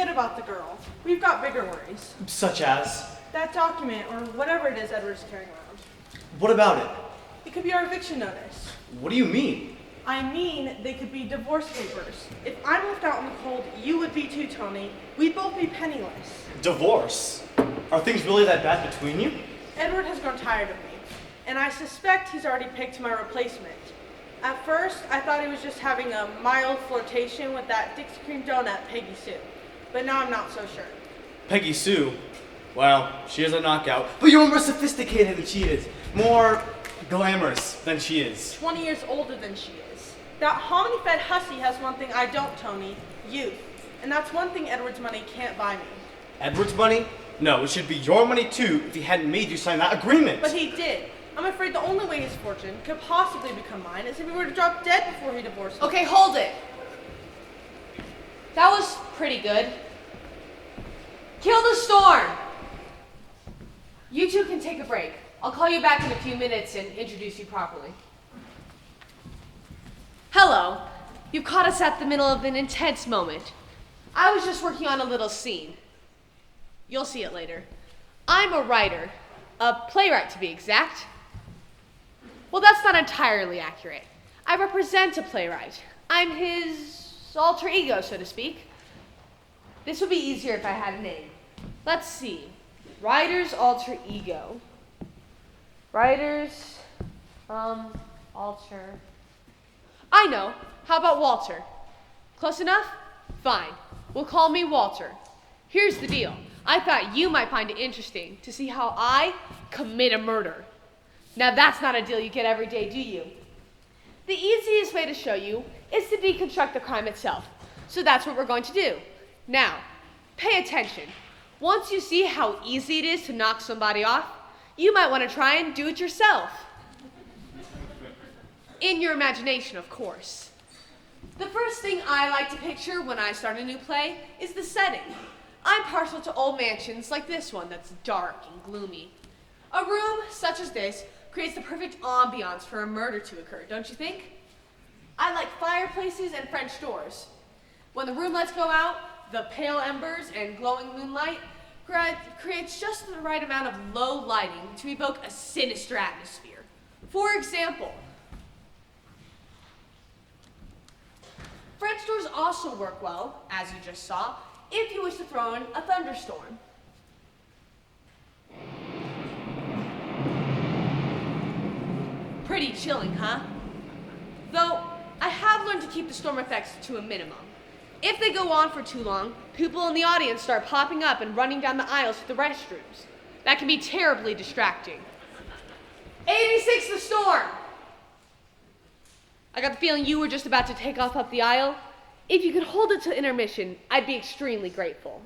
forget about the girl. We've got bigger worries. Such as? That document, or whatever it is Edward's carrying around. What about it? It could be our eviction notice. What do you mean? I mean, they could be divorce papers. If I'm left out in the cold, you would be too, Tony. We'd both be penniless. Divorce? Are things really that bad between you? Edward has grown tired of me, and I suspect he's already picked my replacement. At first, I thought he was just having a mild flirtation with that Dixie Cream donut, Peggy Sue. But now I'm not so sure. Peggy Sue? Well, she is a knockout, but you're more sophisticated than she is. More glamorous than she is. 20 years older than she is. That hominy-fed hussy has one thing I don't, Tony. Youth. And that's one thing Edward's money can't buy me. Edward's money? No, it should be your money too if he hadn't made you sign that agreement. But he did. I'm afraid the only way his fortune could possibly become mine is if he were to drop dead before he divorced me. Okay, hold it. That was pretty good. Kill the storm! You two can take a break. I'll call you back in a few minutes and introduce you properly. Hello. You've caught us at the middle of an intense moment. I was just working on a little scene. You'll see it later. I'm a writer. A playwright, to be exact. Well, that's not entirely accurate. I represent a playwright. I'm his alter ego, so to speak. This would be easier if I had a name. Let's see. Writer's alter ego. Writer's, alter. I know. How about Walter? Close enough? Fine. We'll call me Walter. Here's the deal. I thought you might find it interesting to see how I commit a murder. Now that's not a deal you get every day, do you? The easiest way to show you is to deconstruct the crime itself. So that's what we're going to do. Now, pay attention. Once you see how easy it is to knock somebody off, you might want to try and do it yourself. In your imagination, of course. The first thing I like to picture when I start a new play is the setting. I'm partial to old mansions like this one that's dark and gloomy. A room such as this creates the perfect ambiance for a murder to occur, don't you think? I like fireplaces and French doors. When the room lights go out, the pale embers and glowing moonlight creates just the right amount of low lighting to evoke a sinister atmosphere. For example, French doors also work well, as you just saw, if you wish to throw in a thunderstorm. Pretty chilling, huh? Though, I have learned to keep the storm effects to a minimum. If they go on for too long, people in the audience start popping up and running down the aisles to the restrooms. That can be terribly distracting. 86 the storm! I got the feeling you were just about to take off up the aisle. If you could hold it to intermission, I'd be extremely grateful.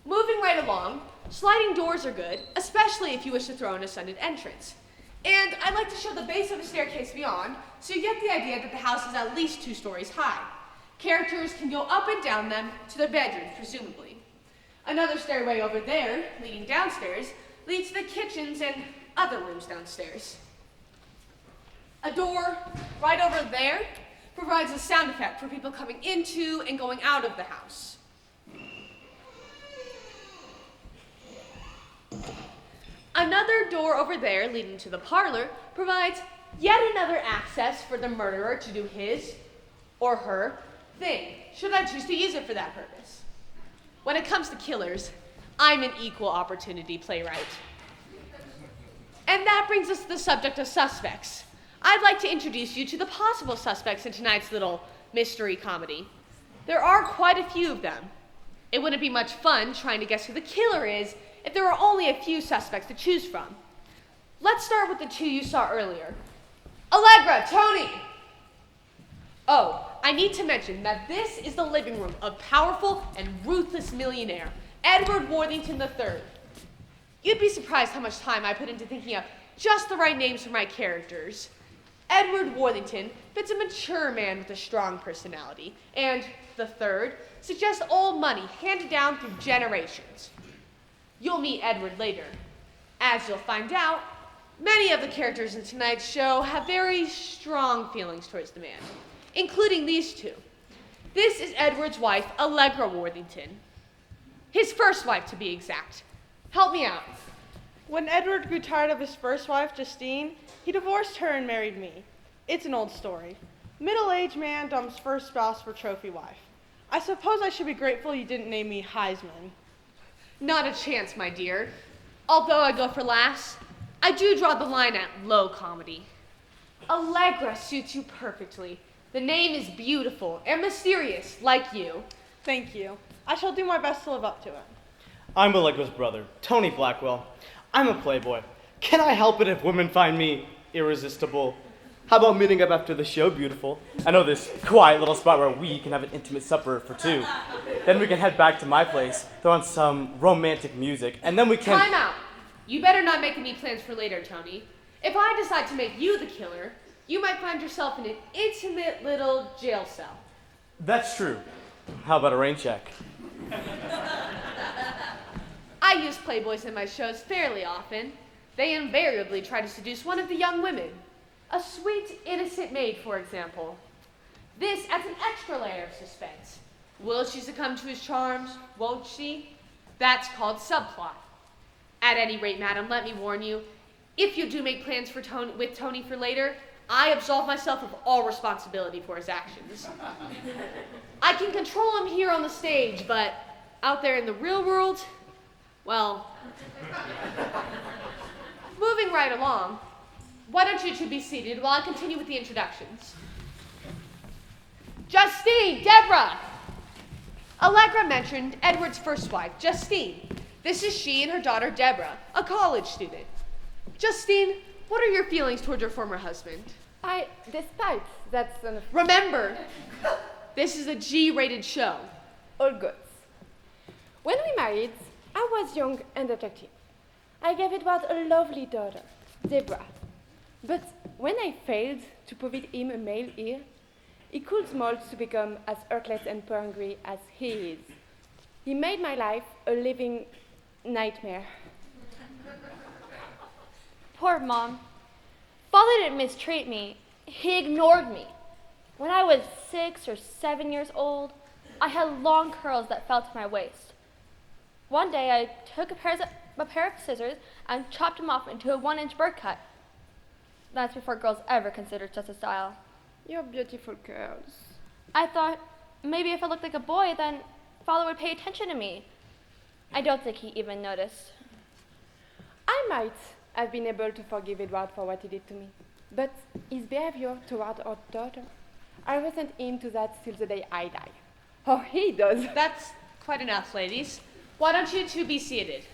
Moving right along, sliding doors are good, especially if you wish to throw in a sudden entrance. And I'd like to show the base of a staircase beyond, so you get the idea that the house is at least 2 stories high. Characters can go up and down them to their bedrooms, presumably. Another stairway over there, leading downstairs, leads to the kitchens and other rooms downstairs. A door right over there provides a sound effect for people coming into and going out of the house. Another door over there leading to the parlor provides yet another access for the murderer to do his or her thing, should I choose to use it for that purpose. When it comes to killers, I'm an equal opportunity playwright. And that brings us to the subject of suspects. I'd like to introduce you to the possible suspects in tonight's little mystery comedy. There are quite a few of them. It wouldn't be much fun trying to guess who the killer is if there were only a few suspects to choose from. Let's start with the 2 you saw earlier. Allegra, Tony! Oh, I need to mention that this is the living room of powerful and ruthless millionaire, Edward Worthington III. You'd be surprised how much time I put into thinking up just the right names for my characters. Edward Worthington fits a mature man with a strong personality, and the third suggests old money handed down through generations. You'll meet Edward later. As you'll find out, many of the characters in tonight's show have very strong feelings towards the man, including these two. This is Edward's wife, Allegra Worthington. His first wife, to be exact. Help me out. When Edward grew tired of his first wife, Justine, he divorced her and married me. It's an old story. Middle-aged man dumps first spouse for trophy wife. I suppose I should be grateful you didn't name me Heisman. Not a chance, my dear. Although I go for laughs, I do draw the line at low comedy. Allegra suits you perfectly. The name is beautiful and mysterious, like you. Thank you. I shall do my best to live up to it. I'm Allegra's brother, Tony Blackwell. I'm a playboy. Can I help it if women find me irresistible? How about meeting up after the show, beautiful? I know this quiet little spot where we can have an intimate supper for two. Then we can head back to my place, throw on some romantic music, and then we can— Time out. You better not make any plans for later, Tony. If I decide to make you the killer, you might find yourself in an intimate little jail cell. That's true. How about a rain check? I use playboys in my shows fairly often. They invariably try to seduce one of the young women. A sweet, innocent maid, for example. This adds an extra layer of suspense. Will she succumb to his charms? Won't she? That's called subplot. At any rate, madam, let me warn you, if you do make plans for with Tony for later, I absolve myself of all responsibility for his actions. I can control him here on the stage, but out there in the real world, well, moving right along, why don't you two be seated while I continue with the introductions? Justine, Deborah! Allegra mentioned Edward's first wife, Justine. This is she and her daughter, Deborah, a college student. Justine, what are your feelings towards your former husband? Despite that son of Remember, this is a G-rated show. all goods. When we married, I was young and attractive. I gave Edward a lovely daughter, Deborah. But when I failed to provide him a male heir, he could mold to become as heartless and hungry as he is. He made my life a living nightmare. Poor Mom. Father didn't mistreat me. He ignored me. When I was 6 or 7 years old, I had long curls that fell to my waist. One day I took a pair of scissors and chopped them off into a 1-inch bird cut. That's before girls ever considered such a style. Your beautiful curls. I thought maybe if I looked like a boy, then Father would pay attention to me. I don't think he even noticed. I might have been able to forgive Edward for what he did to me, but his behavior toward our daughter, I resent him to that till the day I die. Oh, he does. That's quite enough, ladies. Why don't you two be seated?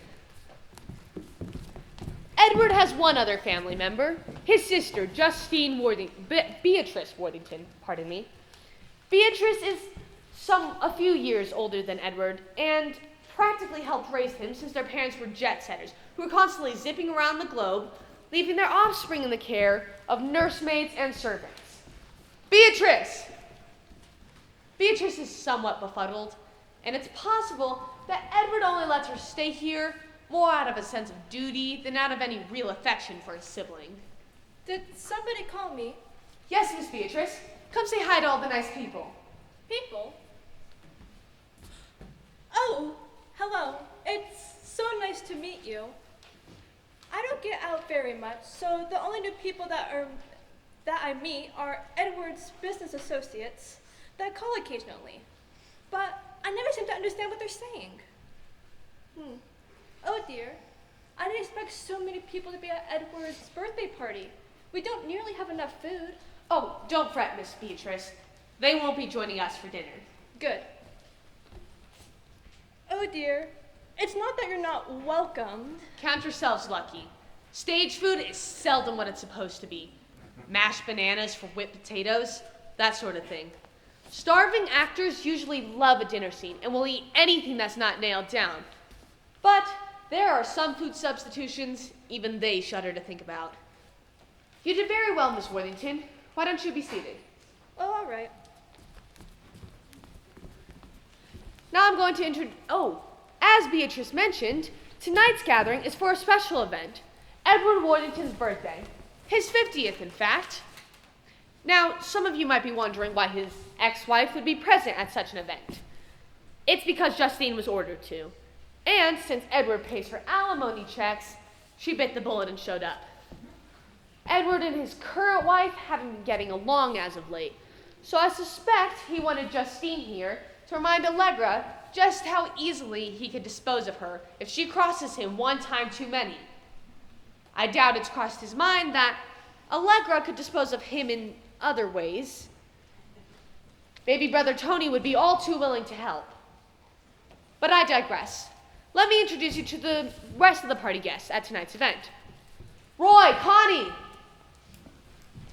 Edward has one other family member, his sister, Beatrice Worthington, pardon me. Beatrice is a few years older than Edward and practically helped raise him since their parents were jet setters who were constantly zipping around the globe, leaving their offspring in the care of nursemaids and servants. Beatrice! Beatrice is somewhat befuddled, and it's possible that Edward only lets her stay here more out of a sense of duty than out of any real affection for his sibling. Did somebody call me? Yes, Miss Beatrice. Come say hi to all the nice people. People? Oh, hello. It's so nice to meet you. I don't get out very much, so the only new people that I meet are Edward's business associates that call occasionally. But I never seem to understand what they're saying. Oh dear. I didn't expect so many people to be at Edward's birthday party. We don't nearly have enough food. Oh, don't fret, Miss Beatrice. They won't be joining us for dinner. Good. Oh dear. It's not that you're not welcomed. Count yourselves lucky. Stage food is seldom what it's supposed to be. Mashed bananas for whipped potatoes, that sort of thing. Starving actors usually love a dinner scene and will eat anything that's not nailed down. But there are some food substitutions even they shudder to think about. You did very well, Miss Worthington. Why don't you be seated? Oh, all right. Now I'm going to as Beatrice mentioned, tonight's gathering is for a special event, Edward Worthington's birthday. His 50th, in fact. Now, some of you might be wondering why his ex-wife would be present at such an event. It's because Justine was ordered to. And since Edward pays her alimony checks, she bit the bullet and showed up. Edward and his current wife haven't been getting along as of late, so I suspect he wanted Justine here to remind Allegra just how easily he could dispose of her if she crosses him one time too many. I doubt it's crossed his mind that Allegra could dispose of him in other ways. Maybe Brother Tony would be all too willing to help. But I digress. Let me introduce you to the rest of the party guests at tonight's event. Roy, Connie!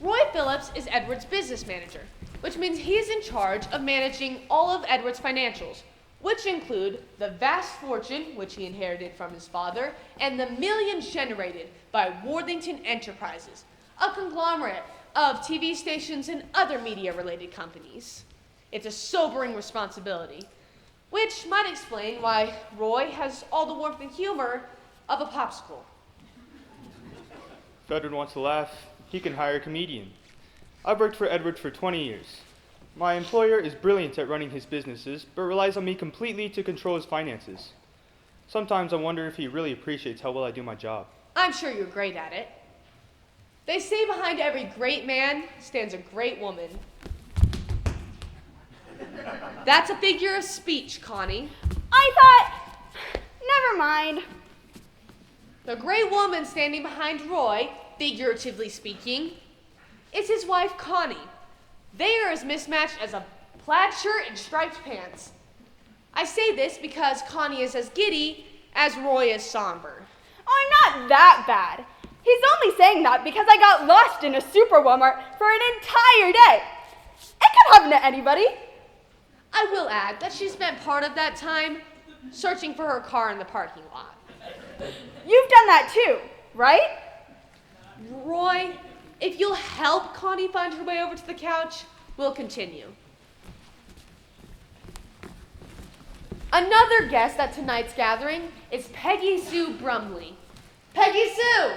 Roy Phillips is Edward's business manager, which means he is in charge of managing all of Edward's financials, which include the vast fortune which he inherited from his father and the millions generated by Worthington Enterprises, a conglomerate of TV stations and other media-related companies. It's a sobering responsibility, which might explain why Roy has all the warmth and humor of a popsicle. If Edward wants to laugh, he can hire a comedian. I've worked for Edward for 20 years. My employer is brilliant at running his businesses, but relies on me completely to control his finances. Sometimes I wonder if he really appreciates how well I do my job. I'm sure you're great at it. They say behind every great man stands a great woman. That's a figure of speech, Connie. I thought, never mind. The great woman standing behind Roy, figuratively speaking, is his wife, Connie. They are as mismatched as a plaid shirt and striped pants. I say this because Connie is as giddy as Roy is somber. I'm not that bad. He's only saying that because I got lost in a super Walmart for an entire day. It could happen to anybody. I will add that she spent part of that time searching for her car in the parking lot. You've done that too, right? Roy, if you'll help Connie find her way over to the couch, we'll continue. Another guest at tonight's gathering is Peggy Sue Brumley. Peggy Sue!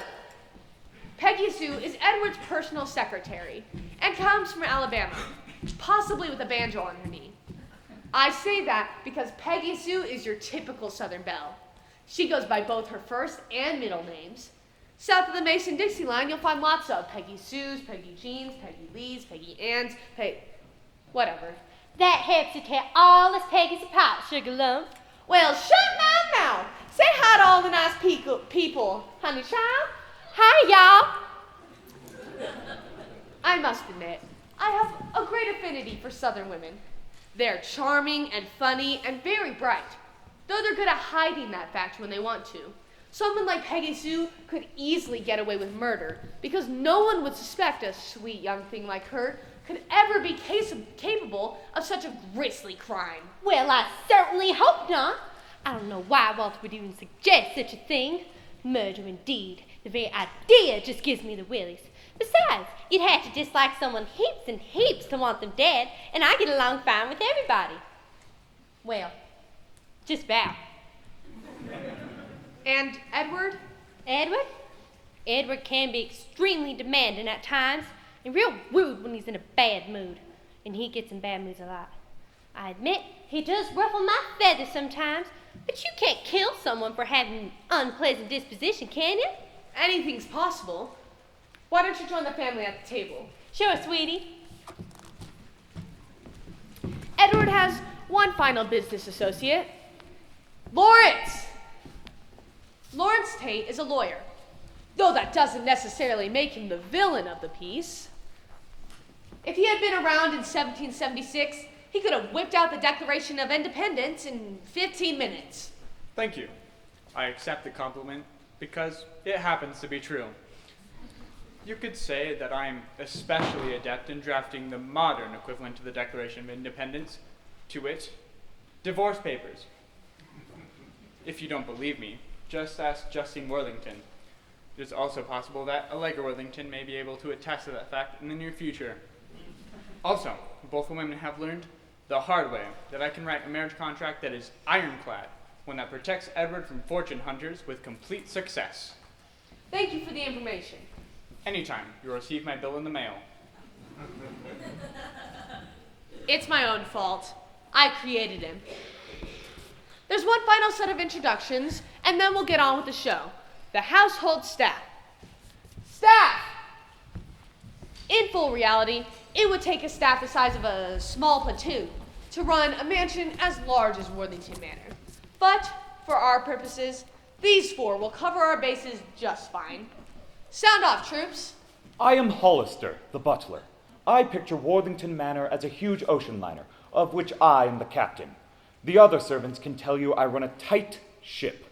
Peggy Sue is Edward's personal secretary and comes from Alabama, possibly with a banjo on her knee. I say that because Peggy Sue is your typical Southern belle. She goes by both her first and middle names. South of the Mason-Dixie line, you'll find lots of Peggy Sue's, Peggy Jean's, Peggy Lee's, Peggy Ann's, whatever. That helps to tear all us Peggy's apart, sugar lump. Well, shut my mouth. Say hi to all the nice people, honey child. Hi, y'all. I must admit, I have a great affinity for Southern women. They're charming and funny and very bright, though they're good at hiding that fact when they want to. Someone like Peggy Sue could easily get away with murder because no one would suspect a sweet young thing like her could ever be capable of such a grisly crime. Well, I certainly hope not. I don't know why Walter would even suggest such a thing. Murder indeed. The very idea just gives me the willies. Besides, you'd have to dislike someone heaps and heaps to want them dead, and I get along fine with everybody. Well, just about. And Edward? Edward? Edward can be extremely demanding at times, and real rude when he's in a bad mood. And he gets in bad moods a lot. I admit, he does ruffle my feathers sometimes, but you can't kill someone for having an unpleasant disposition, can you? Anything's possible. Why don't you join the family at the table? Sure, sweetie. Edward has one final business associate. Lawrence! Lawrence Tate is a lawyer, though that doesn't necessarily make him the villain of the piece. If he had been around in 1776, he could have whipped out the Declaration of Independence in 15 minutes. Thank you. I accept the compliment because it happens to be true. You could say that I'm especially adept in drafting the modern equivalent to the Declaration of Independence, to wit, divorce papers. If you don't believe me, just ask Justine Worthington. It is also possible that Allegra Worthington may be able to attest to that fact in the near future. Also, both women have learned the hard way that I can write a marriage contract that is ironclad, one that protects Edward from fortune hunters with complete success. Thank you for the information. Anytime, you'll receive my bill in the mail. It's my own fault. I created him. There's one final set of introductions, and then we'll get on with the show. The household staff. Staff! In full reality, it would take a staff the size of a small platoon to run a mansion as large as Worthington Manor. But, for our purposes, these four will cover our bases just fine. Sound off, troops. I am Hollister, the butler. I picture Worthington Manor as a huge ocean liner, of which I am the captain. The other servants can tell you I run a tight ship.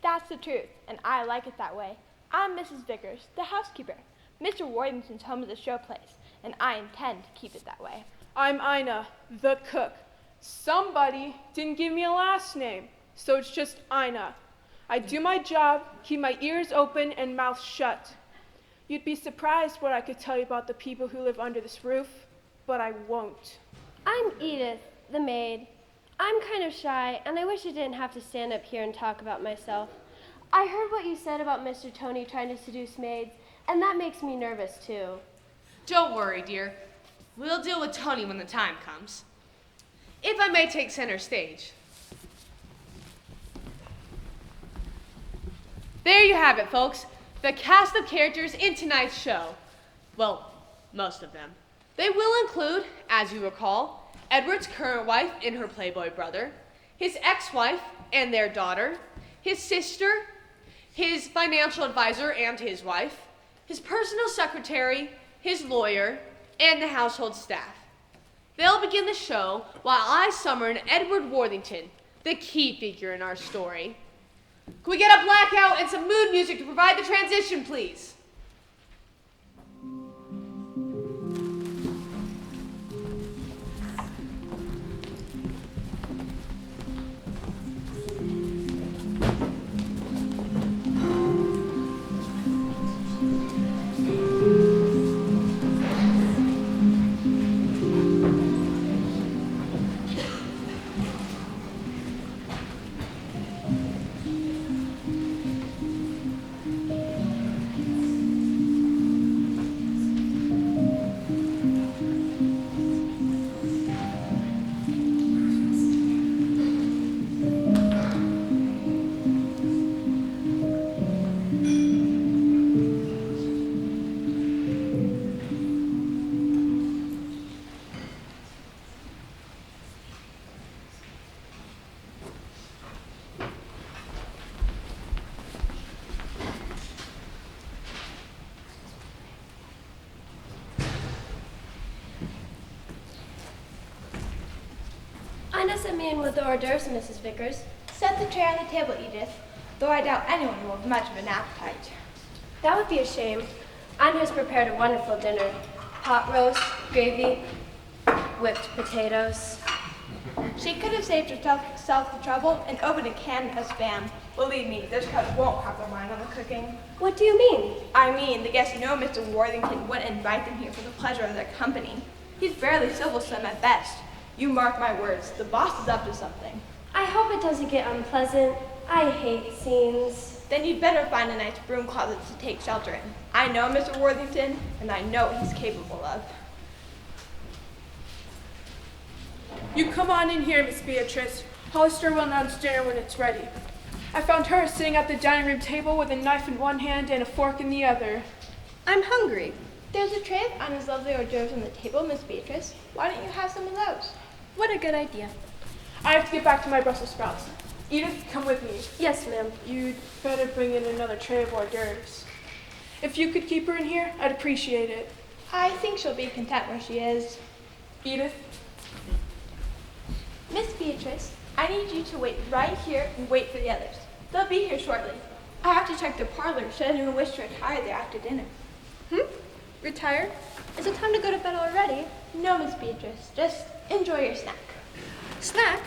That's the truth, and I like it that way. I'm Mrs. Vickers, the housekeeper. Mr. Worthington's home is a showplace, and I intend to keep it that way. I'm Ina, the cook. Somebody didn't give me a last name, so it's just Ina. I do my job, keep my ears open and mouth shut. You'd be surprised what I could tell you about the people who live under this roof, but I won't. I'm Edith, the maid. I'm kind of shy, and I wish I didn't have to stand up here and talk about myself. I heard what you said about Mr. Tony trying to seduce maids, and that makes me nervous, too. Don't worry, dear. We'll deal with Tony when the time comes. If I may take center stage. There you have it, folks. The cast of characters in tonight's show. Well, most of them. They will include, as you recall, Edward's current wife and her playboy brother, his ex-wife and their daughter, his sister, his financial advisor and his wife, his personal secretary, his lawyer, and the household staff. They'll begin the show while I summon Edward Worthington, the key figure in our story. Can we get a blackout and some mood music to provide the transition, please? Ina sent me in with the hors d'oeuvres, Mrs. Vickers. Set the tray on the table, Edith, though I doubt anyone will have much of an appetite. That would be a shame. Ina has prepared a wonderful dinner. Pot roast, gravy, whipped potatoes. She could have saved herself the trouble and opened a can of Spam. Believe me, this crowd won't have their mind on the cooking. What do you mean? I mean, the guests know Mr. Worthington wouldn't invite them here for the pleasure of their company. He's barely civil to them at best. You mark my words, the boss is up to something. I hope it doesn't get unpleasant. I hate scenes. Then you'd better find a nice broom closet to take shelter in. I know Mr. Worthington, and I know what he's capable of. You come on in here, Miss Beatrice. Hollister will announce dinner when it's ready. I found her sitting at the dining room table with a knife in one hand and a fork in the other. I'm hungry. There's a tray of Anna's lovely hors d'oeuvres on the table, Miss Beatrice. Why don't you have some of those? What a good idea. I have to get back to my Brussels sprouts. Edith, come with me. Yes, ma'am. You'd better bring in another tray of hors d'oeuvres. If you could keep her in here, I'd appreciate it. I think she'll be content where she is. Edith? Miss Beatrice, I need you to wait right here and wait for the others. They'll be here shortly. I have to check the parlor should anyone wish to retire there after dinner. Retire? Is it time to go to bed already? No, Miss Beatrice. Just enjoy your snack. Snack?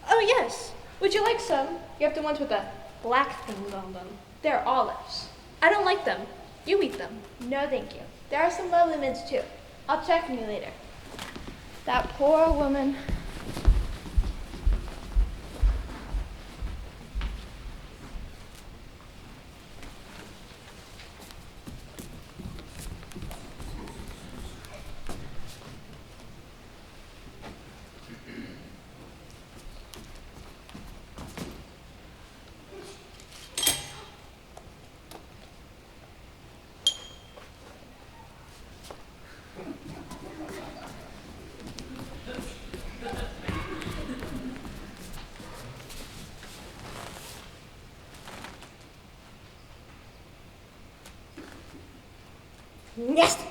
Oh, yes. Would you like some? You have the ones with the black things on them. They're olives. I don't like them. You eat them. No, thank you. There are some lovely mints, too. I'll check on you later. That poor woman. Yes.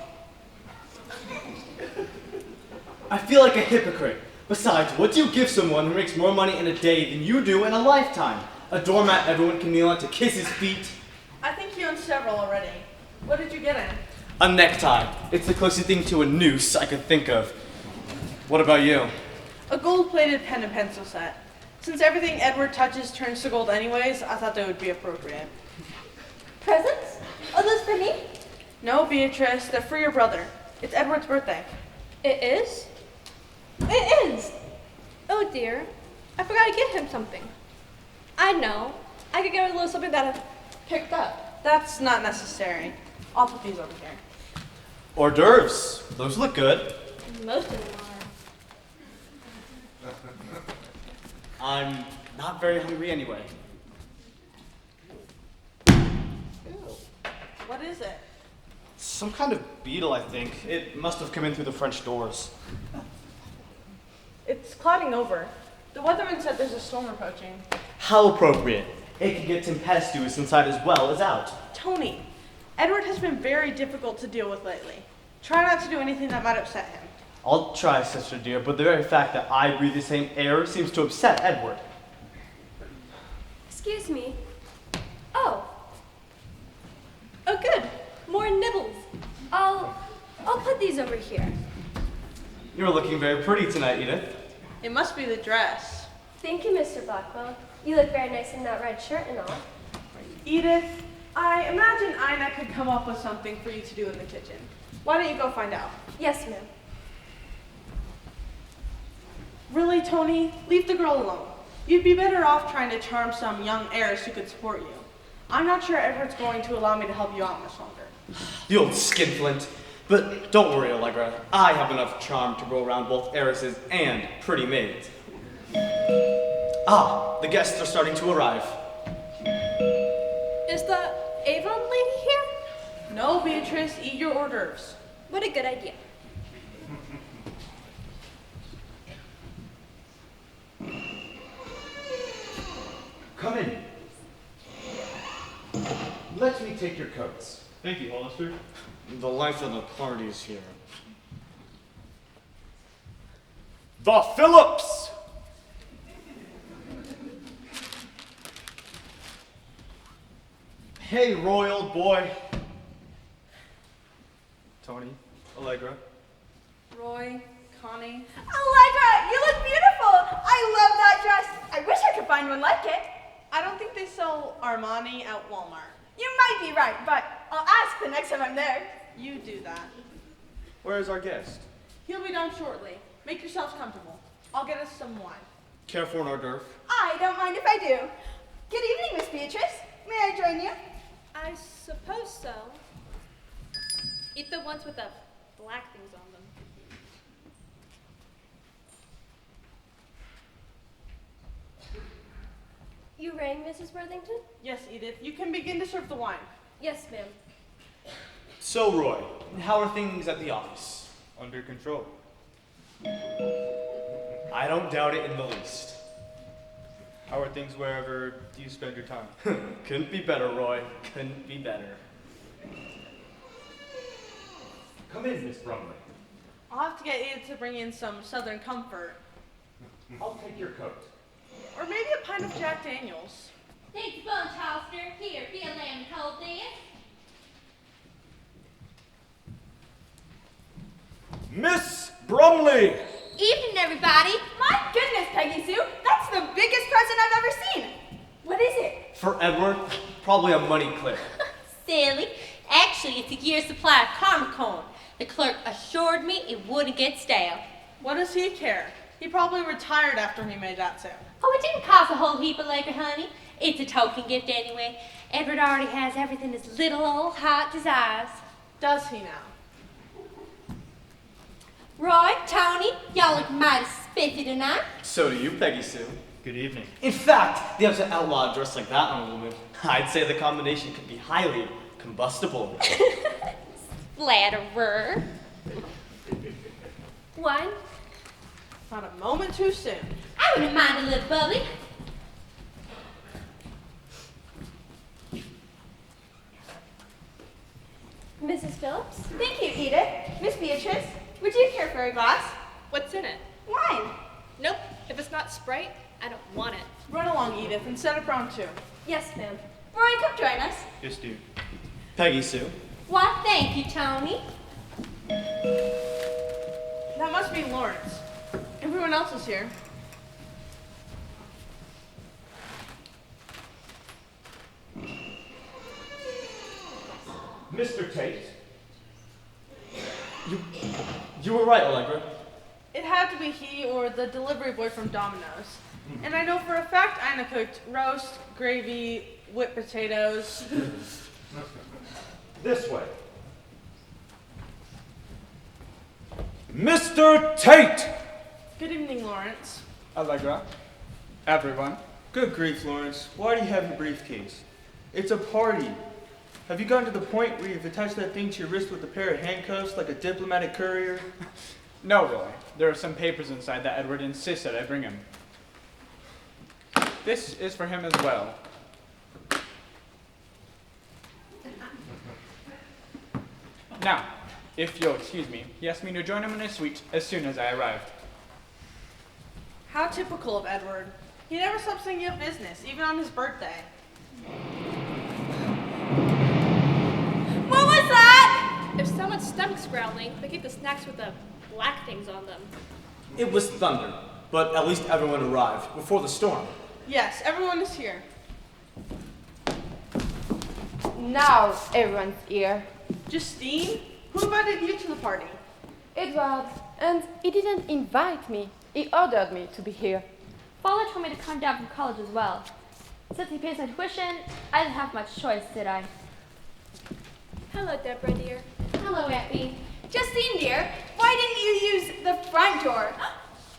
I feel like a hypocrite. Besides, what do you give someone who makes more money in a day than you do in a lifetime? A doormat everyone can kneel on to kiss his feet? I think you own several already. What did you get him? A necktie. It's the closest thing to a noose I could think of. What about you? A gold-plated pen and pencil set. Since everything Edward touches turns to gold anyways, I thought that would be appropriate. Presents? Are those for me? No, Beatrice, they're for your brother. It's Edward's birthday. It is? It is! Oh dear. I forgot to get him something. I know. I could get a little something that I picked up. That's not necessary. I'll put these over here. Hors d'oeuvres. Those look good. Most of them are. I'm not very hungry anyway. What is it? Some kind of beetle, I think. It must have come in through the French doors. It's clouding over. The weatherman said there's a storm approaching. How appropriate. It can get tempestuous inside as well as out. Tony, Edward has been very difficult to deal with lately. Try not to do anything that might upset him. I'll try, sister dear, but the very fact that I breathe the same air seems to upset Edward. Excuse me. Oh, Oh good. More nibbles. I'll put these over here. You're looking very pretty tonight, Edith. It must be the dress. Thank you, Mr. Blackwell. You look very nice in that red shirt and all. Edith, I imagine Ina could come up with something for you to do in the kitchen. Why don't you go find out? Yes, ma'am. Really, Tony? Leave the girl alone. You'd be better off trying to charm some young heiress who could support you. I'm not sure Edward's going to allow me to help you out much longer. The old skinflint. But don't worry, Allegra. I have enough charm to go around both heiresses and pretty maids. Ah, the guests are starting to arrive. Is the Avon lady here? No, Beatrice, eat your hors d'oeuvres. What a good idea. Come in. Let me take your coats. Thank you, Hollister. The life of the party's here. The Phillips! Hey, Roy, old boy. Tony, Allegra. Roy, Connie. Allegra, you look beautiful. I love that dress. I wish I could find one like it. I don't think they sell Armani at Walmart. You might be right, but I'll ask the next time I'm there. You do that. Where is our guest? He'll be down shortly. Make yourselves comfortable. I'll get us some wine. Care for an hors d'oeuvre? I don't mind if I do. Good evening, Miss Beatrice. May I join you? I suppose so. Eat the ones with the black things on them. You rang, Mrs. Worthington? Yes, Edith. You can begin to serve the wine. Yes, ma'am. So, Roy, how are things at the office? Under control. I don't doubt it in the least. How are things wherever you spend your time? Couldn't be better, Roy. Couldn't be better. Come in, Miss Brumley. I'll have to get Edith to bring in some Southern Comfort. I'll take your coat. Or maybe a pint of Jack Daniels. Thanks a bunch, Hollister. Here, be a lamb and hold this. Miss Brumley! Evening, everybody. My goodness, Peggy Sue, that's the biggest present I've ever seen. What is it? For Edward, probably a money clip. Silly. Actually, it's a year's supply of caramel corn. The clerk assured me it wouldn't get stale. What does he care? He probably retired after he made that sale. Oh, it didn't cost a whole heap of liquor, honey. It's a token gift anyway. Edward already has everything his little old heart desires. Does he now? Roy, Tony, y'all look mighty spiffy tonight. So do you, Peggy Sue. Good evening. In fact, the opposite outlaw dressed like that on a woman. I'd say the combination could be highly combustible. Flatterer. Wine? Not a moment too soon. I wouldn't mind a little bubbly. Mrs. Phillips? Thank you, Edith. Miss Beatrice, would you care for a glass? What's in it? Wine. Nope. If it's not Sprite, I don't want it. Run along, Edith, and set up round 2. Yes, ma'am. Roy, come join us. Yes, dear. Peggy Sue. Why, thank you, Tony. That must be Lawrence. Everyone else is here. Mr. Tate, You were right, Allegra. It had to be he or the delivery boy from Domino's. And I know for a fact Ina cooked roast, gravy, whipped potatoes. this way. Mr. Tate! Good evening, Lawrence. Allegra. Everyone. Good grief, Lawrence. Why do you have your briefcase? It's a party. Have you gotten to the point where you've attached that thing to your wrist with a pair of handcuffs like a diplomatic courier? No, Roy. There are some papers inside that Edward insists that I bring him. This is for him as well. Now, if you'll excuse me, he asked me to join him in his suite as soon as I arrived. How typical of Edward. He never stops thinking of business, even on his birthday. What was that? If someone's stomach's growling, they keep the snacks with the black things on them. It was thunder, but at least everyone arrived before the storm. Yes, everyone is here. Now everyone's here. Justine, who invited you to the party? Edward, and he didn't invite me. He ordered me to be here. Father told me to come down from college as well. Since he pays my tuition, I didn't have much choice, did I? Hello, Deborah, dear. Hello, Aunt Bee. Justine, dear, why didn't you use the front door?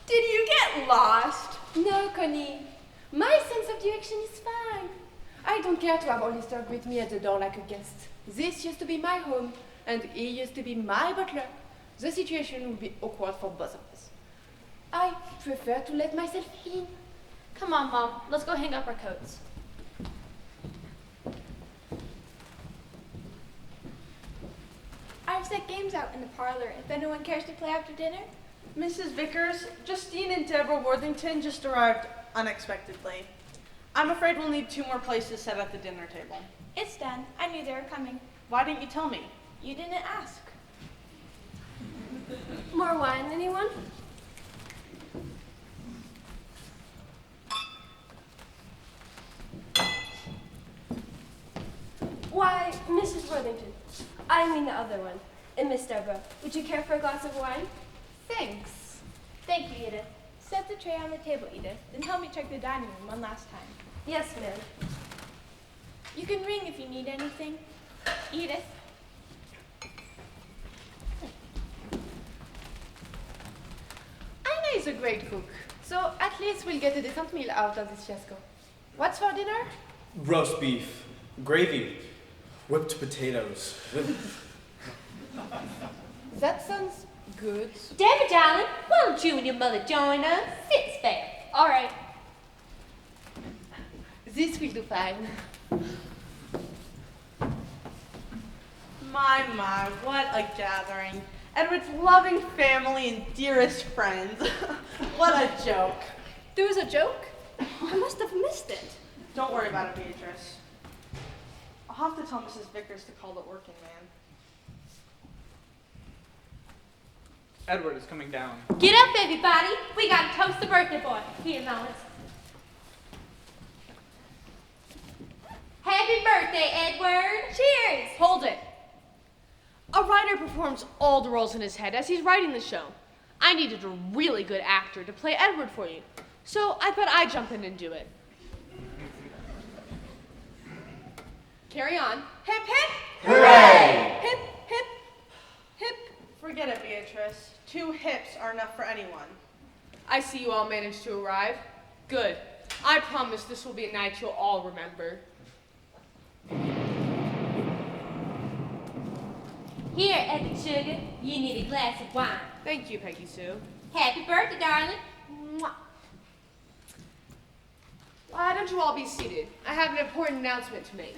Did you get lost? No, Connie. My sense of direction is fine. I don't care to have Hollister greet me at the door like a guest. This used to be my home, and he used to be my butler. The situation would be awkward for both of us. I prefer to let myself in. Come on, Mom. Let's go hang up our coats. I've set games out in the parlor if anyone cares to play after dinner. Mrs. Vickers, Justine and Deborah Worthington just arrived unexpectedly. I'm afraid we'll need 2 more places set at the dinner table. It's done. I knew they were coming. Why didn't you tell me? You didn't ask. More wine, anyone? Why, Mrs. Worthington, I mean the other one, and Miss Deborah, would you care for a glass of wine? Thanks. Thank you, Edith. Set the tray on the table, Edith, and help me check the dining room one last time. Yes, ma'am. You can ring if you need anything. Edith. Ina is a great cook, so at least we'll get a decent meal out of this fiasco. What's for dinner? Roast beef, gravy, whipped potatoes. That sounds good. Deborah, darling, why don't you and your mother join us? Sit there. All right. This will do fine. My, what a gathering. Edward's loving family and dearest friends. What a joke. There was a joke? I must have missed it. Don't worry about it, Beatrice. I'll have to tell Mrs. Vickers to call the working man. Edward is coming down. Get up, everybody. We got to toast the birthday boy. Here, Lawrence. Happy birthday, Edward. Cheers. Hold it. A writer performs all the roles in his head as he's writing the show. I needed a really good actor to play Edward for you, so I thought I'd jump in and do it. Carry on. Hip, hip. Hooray! Hip, hip, hip. Forget it, Beatrice. 2 hips are enough for anyone. I see you all managed to arrive. Good. I promise this will be a night you'll all remember. Here, Epic Sugar, you need a glass of wine. Thank you, Peggy Sue. Happy birthday, darling. Mwah. Why don't you all be seated? I have an important announcement to make.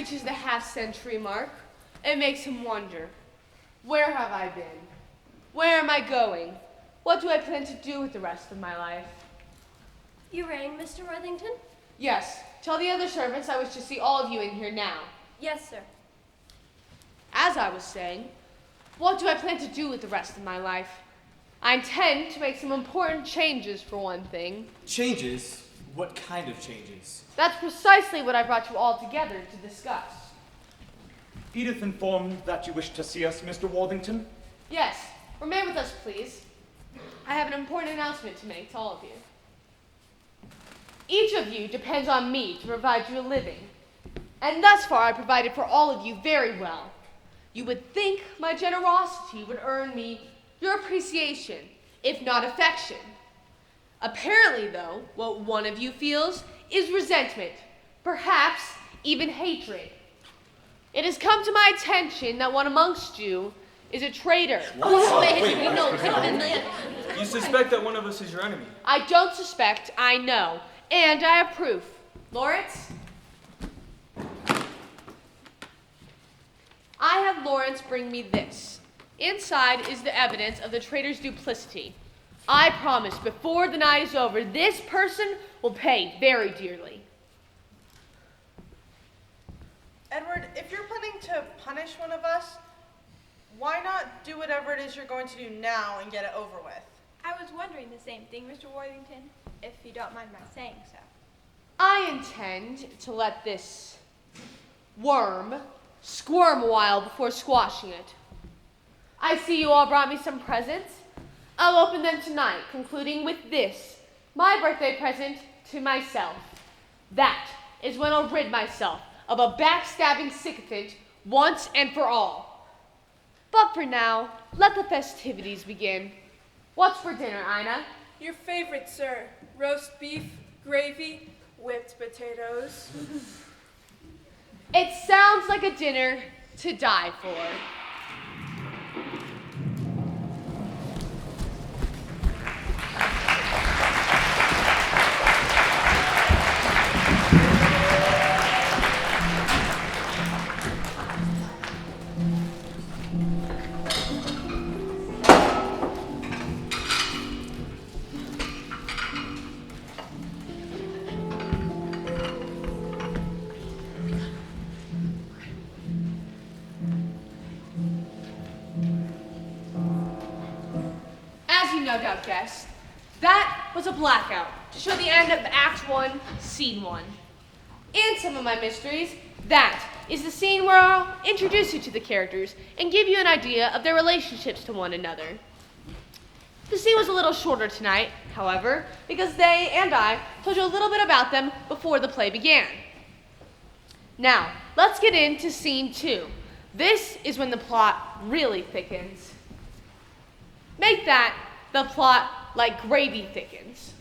reaches the half-century mark, it makes him wonder, where have I been? Where am I going? What do I plan to do with the rest of my life? You rang, Mr. Worthington? Yes, tell the other servants I wish to see all of you in here now. Yes, sir. As I was saying, what do I plan to do with the rest of my life? I intend to make some important changes, for one thing. Changes? What kind of changes? That's precisely what I brought you all together to discuss. Edith informed that you wish to see us, Mr. Worthington. Yes, remain with us, please. I have an important announcement to make to all of you. Each of you depends on me to provide you a living. And thus far, I provided for all of you very well. You would think my generosity would earn me your appreciation, if not affection. Apparently, though, what one of you feels is resentment, perhaps even hatred. It has come to my attention that one amongst you is a traitor. You suspect that one of us is your enemy. I don't suspect, I know, and I have proof. Lawrence? I have Lawrence bring me this. Inside is the evidence of the traitor's duplicity. I promise before the night is over, this person will pay very dearly. Edward, if you're planning to punish one of us, why not do whatever it is you're going to do now and get it over with? I was wondering the same thing, Mr. Worthington, if you don't mind my saying so. I intend to let this worm squirm a while before squashing it. I see you all brought me some presents. I'll open them tonight, concluding with this, my birthday present to myself. That is when I'll rid myself of a backstabbing sycophant once and for all. But for now, let the festivities begin. What's for dinner, Ina? Your favorite, sir. Roast beef, gravy, whipped potatoes. It sounds like a dinner to die for. No doubt guessed, that was a blackout to show the end of Act 1, Scene 1. In some of my mysteries, that is the scene where I'll introduce you to the characters and give you an idea of their relationships to one another. The scene was a little shorter tonight, however, because they and I told you a little bit about them before the play began. Now, let's get into Scene 2. This is when the plot really thickens. Make that the plot like gravy thickens.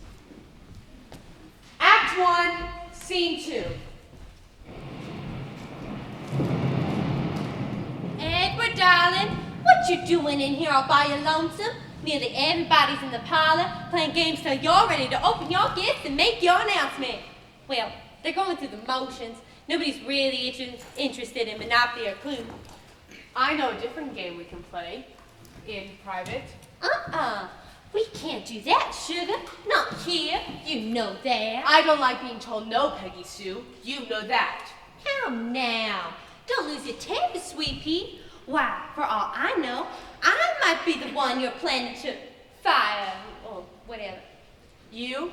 Act 1, Scene 2. Edward, darling, what you doing in here all by your lonesome? Nearly everybody's in the parlor playing games till you're ready to open your gifts and make your announcement. Well, they're going through the motions. Nobody's really interested in Monopoly or Clue. I know a different game we can play in private. We can't do that, sugar. Not here. You know that. I don't like being told no, Peggy Sue. You know that. How now? Don't lose your temper, sweet pea. Why, for all I know, I might be the one you're planning to fire or whatever. You?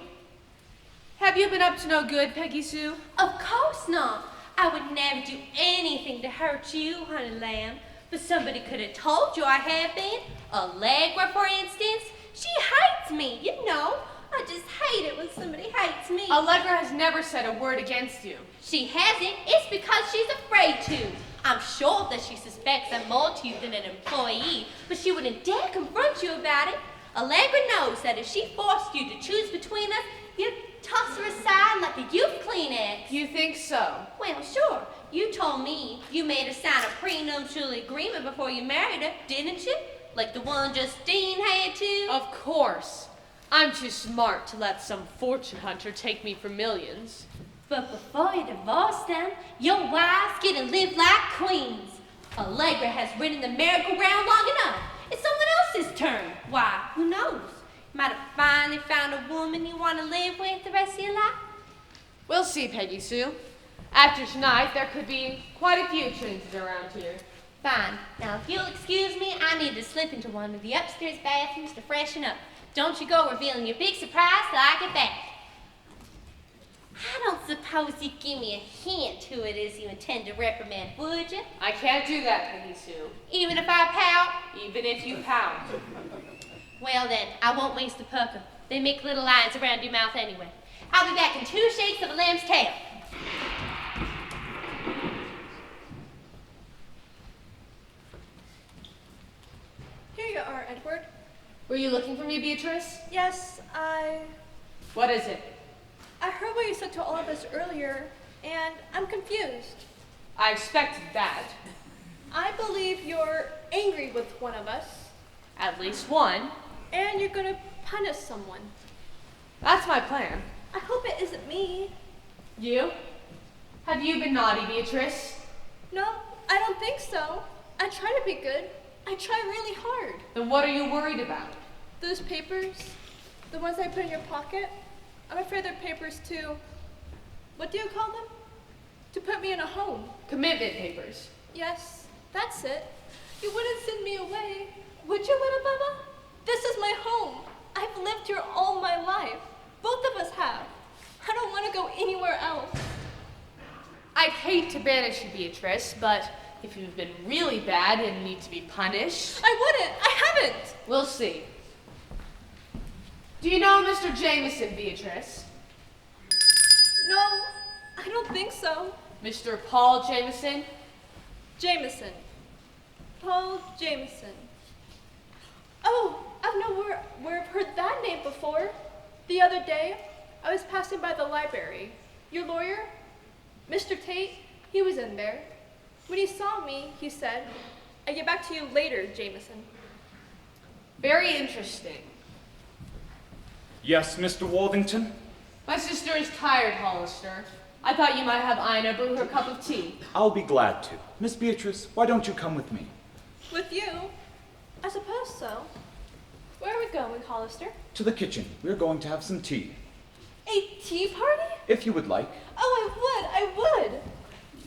Have you been up to no good, Peggy Sue? Of course not. I would never do anything to hurt you, honey lamb. But somebody could have told you I have been. Allegra, for instance. She hates me, you know. I just hate it when somebody hates me. Allegra has never said a word against you. She hasn't. It's because she's afraid to. I'm sure that she suspects I'm more to you than an employee, but she wouldn't dare confront you about it. Allegra knows that if she forced you to choose between us, you'd toss her aside like a youth Kleenex. You think so? Well, sure. You told me you made her sign a prenuptial agreement before you married her, didn't you? Like the one Justine had to? Of course. I'm too smart to let some fortune hunter take me for millions. But before you divorce them, your wives get to live like queens. Allegra has ridden the merry-go-round long enough. It's someone else's turn. Why, who knows? You might have finally found a woman you want to live with the rest of your life. We'll see, Peggy Sue. After tonight, there could be quite a few trances around here. Fine. Now, if you'll excuse me, I need to slip into one of the upstairs bathrooms to freshen up. Don't you go revealing your big surprise till I get back. I don't suppose you'd give me a hint who it is you intend to reprimand, would you? I can't do that, Peggy Sue. Even if I pout? Even if you pout. Well then, I won't waste the pucker. They make little lines around your mouth anyway. I'll be back in 2 shakes of a lamb's tail. Here you are, Edward. Were you looking for me, Beatrice? Yes, What is it? I heard what you said to all of us earlier, and I'm confused. I expected that. I believe you're angry with one of us, At least one. and you're gonna punish someone. That's my plan. I hope it isn't me. You? Have you been naughty, Beatrice? No, I don't think so. I try to be good. I try really hard. Then what are you worried about? Those papers, the ones I put in your pocket, I'm afraid they're papers to, what do you call them? To put me in a home. Commitment papers. Yes, that's it. You wouldn't send me away, would you, little Bubba? This is my home. I've lived here all my life. Both of us have. I don't want to go anywhere else. I'd hate to banish you, Beatrice, but if you've been really bad and need to be punished... I wouldn't. I haven't. We'll see. Do you know Mr. Jameson, Beatrice? No, I don't think so. Mr. Paul Jameson? Jameson. Paul Jameson. Oh, I've nowhere I've heard that name before. The other day, I was passing by the library. Your lawyer, Mr. Tate, he was in there. When he saw me, he said, "I'll get back to you later, Jameson." Very interesting. Yes, Mr. Worthington? My sister is tired, Hollister. I thought you might have Ina brew her cup of tea. I'll be glad to. Miss Beatrice, why don't you come with me? With you? I suppose so. Where are we going, Hollister? To the kitchen. We're going to have some tea. A tea party? If you would like. Oh, I would.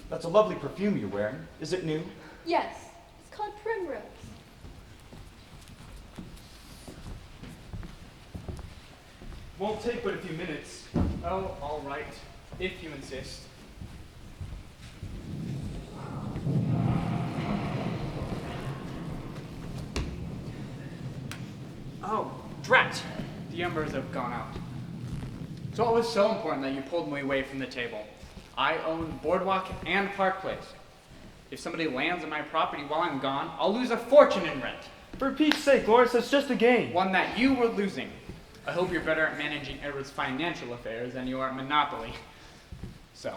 That's a lovely perfume you're wearing. Is it new? Yes, it's called Primrose. Won't take but a few minutes. Oh, all right, if you insist. Oh, drat! The embers have gone out. So it was so important that you pulled me away from the table. I own Boardwalk and Park Place. If somebody lands on my property while I'm gone, I'll lose a fortune in rent. For Pete's sake, Lawrence, that's just a game. One that you were losing. I hope you're better at managing Edward's financial affairs than you are at Monopoly. So,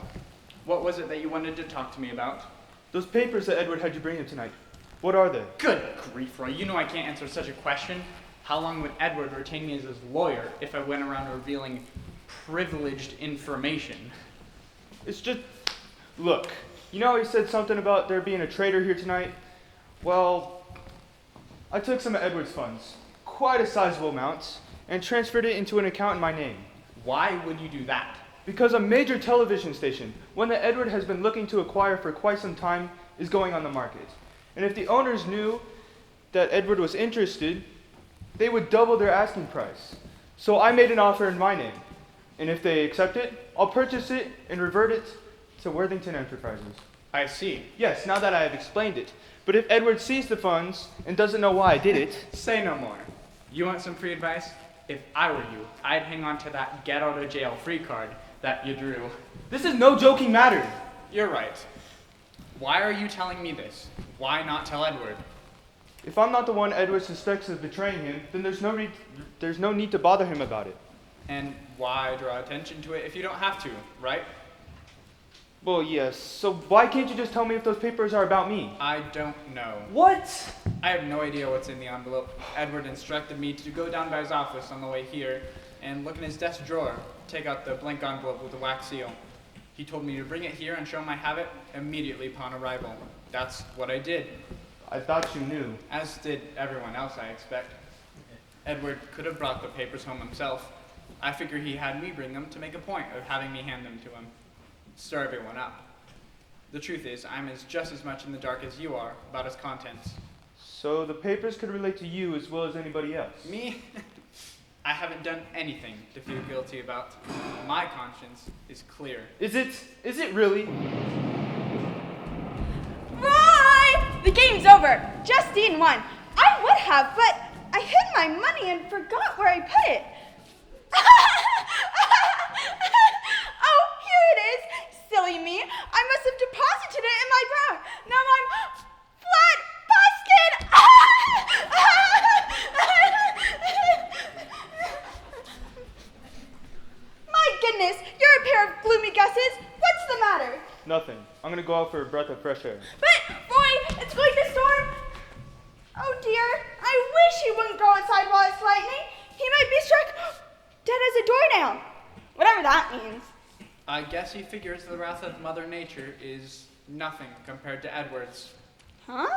what was it that you wanted to talk to me about? Those papers that Edward had you bring him tonight. What are they? Good grief, Roy. You know I can't answer such a question. How long would Edward retain me as his lawyer if I went around revealing privileged information? It's just... Look, you know he said something about there being a traitor here tonight? Well, I took some of Edward's funds, quite a sizable amount, and transferred it into an account in my name. Why would you do that? Because a major television station, one that Edward has been looking to acquire for quite some time, is going on the market. And if the owners knew that Edward was interested, they would double their asking price. So I made an offer in my name. And if they accept it, I'll purchase it and revert it to Worthington Enterprises. I see. Yes, now that I have explained it. But if Edward sees the funds and doesn't know why I did it... Say no more. You want some free advice? If I were you, I'd hang on to that get out of jail free card that you drew. This is no joking matter. You're right. Why are you telling me this? Why not tell Edward? If I'm not the one Edward suspects of betraying him, then there's no need to bother him about it. And why draw attention to it if you don't have to, right? Well, yes. So why can't you just tell me if those papers are about me? I don't know. What? I have no idea what's in the envelope. Edward instructed me to go down by his office on the way here and look in his desk drawer, take out the blank envelope with the wax seal. He told me to bring it here and show him I have it immediately upon arrival. That's what I did, I thought you knew. as did everyone else, I expect. Edward could have brought the papers home himself. I figure he had me bring them to make a point of having me hand them to him. Stir everyone up. The truth is, I'm just as much in the dark as you are about its contents. So the papers could relate to you as well as anybody else. Me? I haven't done anything to feel guilty about. My conscience is clear. Is it really? Roy! The game's over. Justine won. I would have, but I hid my money and forgot where I put it. Oh, here it is. Silly me. I must have deposited it in my bra. Now I'm flat busted. My goodness, you're a pair of gloomy gusses. What's the matter? Nothing. I'm gonna go out for a breath of fresh air. But, Roy, it's going to storm. Oh dear, I wish he wouldn't go outside while it's lightning. He might be struck dead as a doornail. Whatever that means. I guess he figures the wrath of Mother Nature is nothing compared to Edward's. Huh?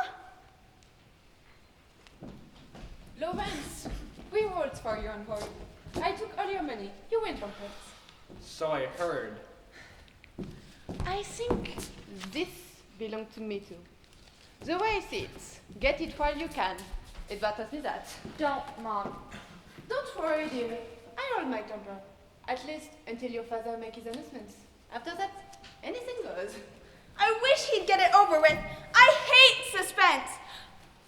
Lawrence, rewards for your employee. I took all your money. You went on it. So I heard. I think this belonged to me too. The way I see it, get it while you can. Edward tells me that. Don't, Mom. Don't worry, dear. I hold my temper. At least until your father makes his announcements. After that, anything goes. I wish he'd get it over with. I hate suspense.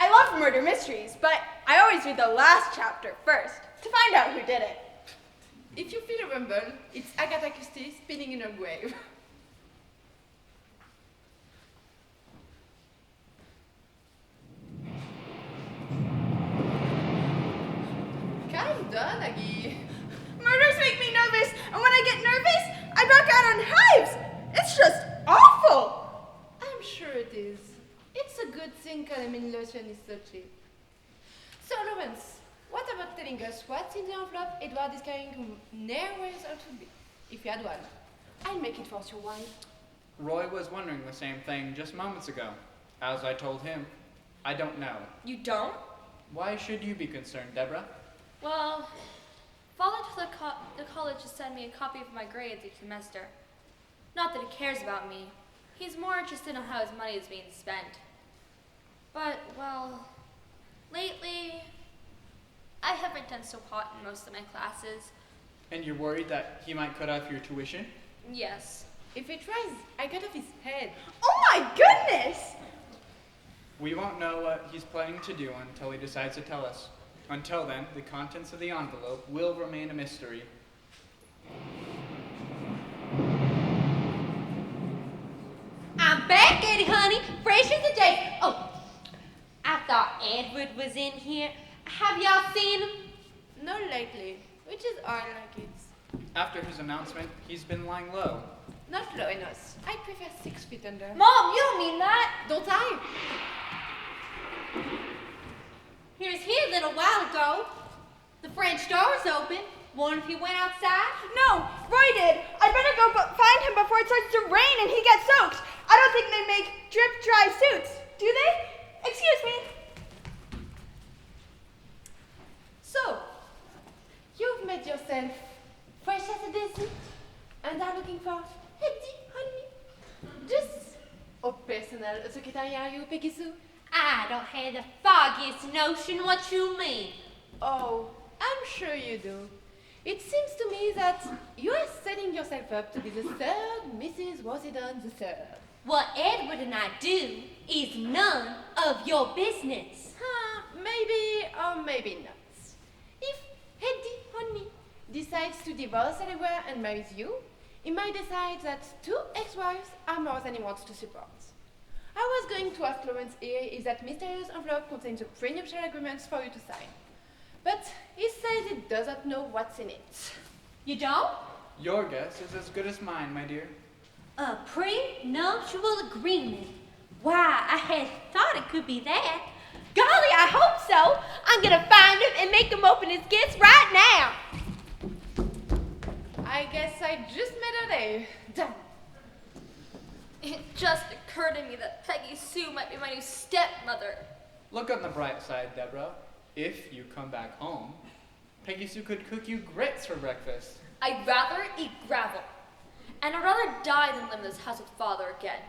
I love murder mysteries, but I always read the last chapter first to find out who did it. If you feel a rumble, it's Agatha Christie spinning in her grave. Calm down, Aggie. Murders make me nervous, and when I get nervous, I broke out on hives. It's just awful. I'm sure it is. It's a good thing calamine lotion is so cheap. So, Lawrence, what about telling us what's in the envelope Edward is carrying who never ought to be? If you had one, I'll make it worth your while. Roy was wondering the same thing just moments ago. As I told him, I don't know. You don't? Why should you be concerned, Deborah? Well, Father told the college to send me a copy of my grades each semester. Not that he cares about me. He's more interested in how his money is being spent. But, well, lately, I haven't done so hot in most of my classes. And you're worried that he might cut off your tuition? Yes. If he tries, I cut off his head. Oh my goodness! We won't know what he's planning to do until he decides to tell us. Until then, the contents of the envelope will remain a mystery. I'm back, Eddie, honey. Fresh as a day. Oh, I thought Edward was in here. Have y'all seen him? Not lately, which is odd like it. After his announcement, he's been lying low. Not low enough. I prefer 6 feet under. Mom, you don't mean that. Don't I? He was here a little while ago. The French door's open. Wonder if he went outside? No, Roy did. I'd better go find him before it starts to rain and he gets soaked. I don't think they make drip dry suits, do they? Excuse me. So, you've made yourself fresh as a daisy and are looking for Hetty, honey. Just au personnel secretariat, Peggy Sue. I don't have the foggiest notion what you mean. Oh, I'm sure you do. It seems to me that you are setting yourself up to be the third Mrs. Rosidon the third. What Edward and I do is none of your business. Maybe or maybe not. If Hetty, honey, decides to divorce everywhere and marries you, he might decide that 2 ex-wives are more than he wants to support. I was going to ask Lawrence here if that mysterious envelope contains the prenuptial agreements for you to sign. But he says he doesn't know what's in it. You don't? Your guess is as good as mine, my dear. A prenuptial agreement. Why, I had thought it could be that. Golly, I hope so. I'm gonna find him and make him open his gifts right now. I guess I just made a day. Done. It just occurred to me that Peggy Sue might be my new stepmother. Look on the bright side, Deborah. If you come back home, Peggy Sue could cook you grits for breakfast. I'd rather eat gravel. And I'd rather die than live in this house with Father again.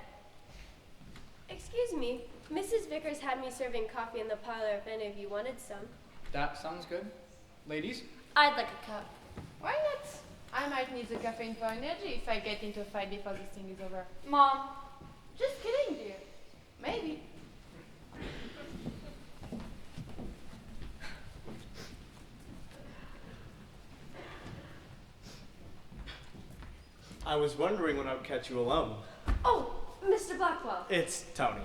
Excuse me, Mrs. Vickers had me serving coffee in the parlor if any of you wanted some. That sounds good. Ladies? I'd like a cup. Why not? I might need the caffeine for energy if I get into a fight before this thing is over. Mom. Just kidding, dear. Maybe. I was wondering when I would catch you alone. Oh, Mr. Blackwell. It's Tony.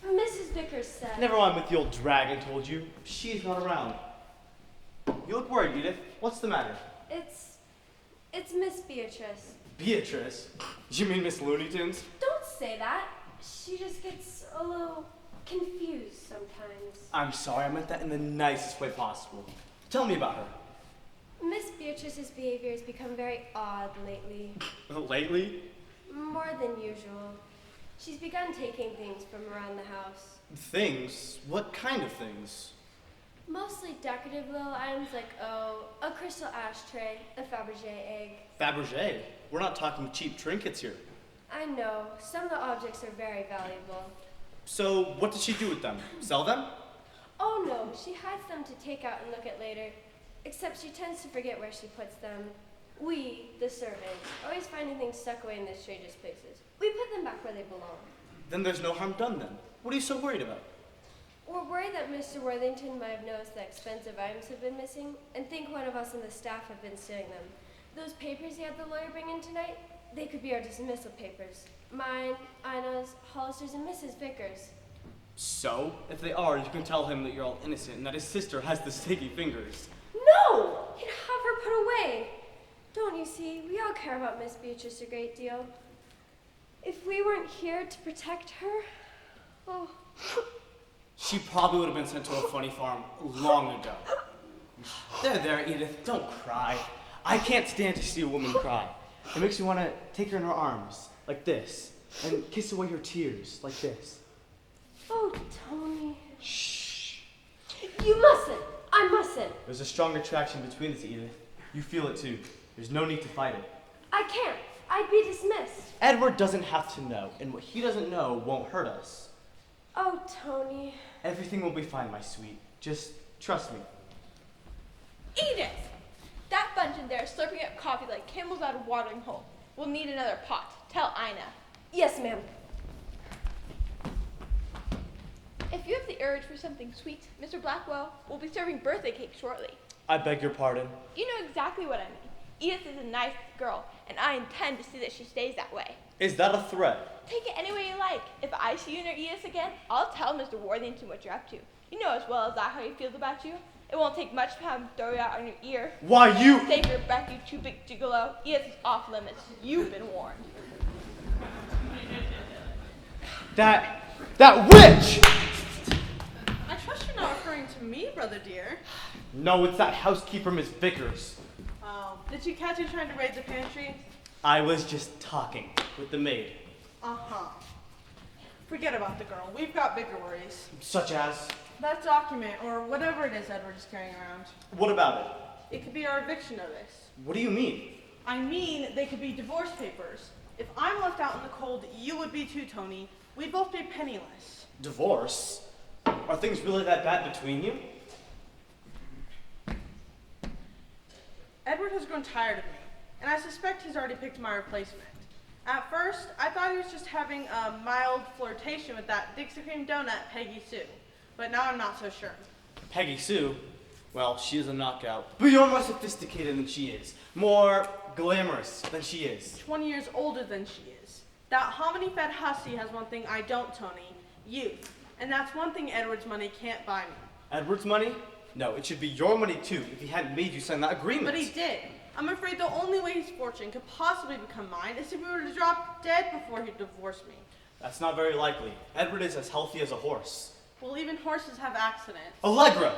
Mrs. Vickers said. Never mind what the old dragon told you. She's not around. You look worried, Edith. What's the matter? It's Miss Beatrice. Beatrice? You mean Miss Looney Tunes? Don't say that. She just gets a little confused sometimes. I'm sorry, I meant that in the nicest way possible. Tell me about her. Miss Beatrice's behavior has become very odd lately. Lately? More than usual. She's begun taking things from around the house. Things? What kind of things? Mostly decorative little items like, a crystal ashtray, a Fabergé egg. Fabergé? We're not talking cheap trinkets here. I know. Some of the objects are very valuable. So, what did she do with them? Sell them? Oh no, she hides them to take out and look at later. Except she tends to forget where she puts them. We, the servants, always finding things stuck away in the strangest places. We put them back where they belong. Then there's no harm done then. What are you so worried about? We're worried that Mr. Worthington might have noticed that expensive items have been missing and think one of us on the staff have been stealing them. Those papers he had the lawyer bring in tonight, they could be our dismissal papers. Mine, Ina's, Hollister's, and Mrs. Vickers. So, if they are, you can tell him that you're all innocent and that his sister has the sticky fingers. No! He'd have her put away. Don't you see, we all care about Miss Beatrice a great deal. If we weren't here to protect her, oh. She probably would have been sent to a funny farm long ago. There, Edith, don't cry. I can't stand to see a woman cry. It makes me want to take her in her arms, like this, and kiss away her tears, like this. Oh, Tony. Shh. You mustn't. I mustn't. There's a strong attraction between us, Edith. You feel it too. There's no need to fight it. I can't. I'd be dismissed. Edward doesn't have to know, and what he doesn't know won't hurt us. Oh, Tony. Everything will be fine, my sweet. Just trust me. Edith! That bunch in there is slurping up coffee like camels out of watering hole. We'll need another pot. Tell Ina. Yes, ma'am. If you have the urge for something sweet, Mr. Blackwell will be serving birthday cake shortly. I beg your pardon. You know exactly what I mean. Edith is a nice girl, and I intend to see that she stays that way. Is that a threat? Take it any way you like. If I see you near Edith again, I'll tell Mr. Worthington what you're up to. You know as well as I how he feels about you. It won't take much to have him throw you out on your ear. Why, you— Save your breath, you two big gigolo. Edith is off limits. You've been warned. That witch! I trust you're not referring to me, brother dear. No, it's that housekeeper, Miss Vickers. Oh, did she catch you trying to raid the pantry? I was just talking with the maid. Uh-huh. Forget about the girl. We've got bigger worries. Such as? That document, or whatever it is Edward is carrying around. What about it? It could be our eviction notice. What do you mean? I mean, they could be divorce papers. If I'm left out in the cold, you would be too, Tony. We'd both be penniless. Divorce? Are things really that bad between you? Edward has grown tired of me, and I suspect he's already picked my replacement. At first, I thought he was just having a mild flirtation with that Dixie Cream donut, Peggy Sue. But now I'm not so sure. Peggy Sue? Well, she is a knockout. But you're more sophisticated than she is. More glamorous than she is. 20 years older than she is. That hominy-fed hussy has one thing I don't, Tony. Youth. And that's one thing Edward's money can't buy me. Edward's money? No, it should be your money too, if he hadn't made you sign that agreement. But he did. I'm afraid the only way his fortune could possibly become mine is if he were to drop dead before he'd divorce me. That's not very likely. Edward is as healthy as a horse. Well, even horses have accidents. Allegra!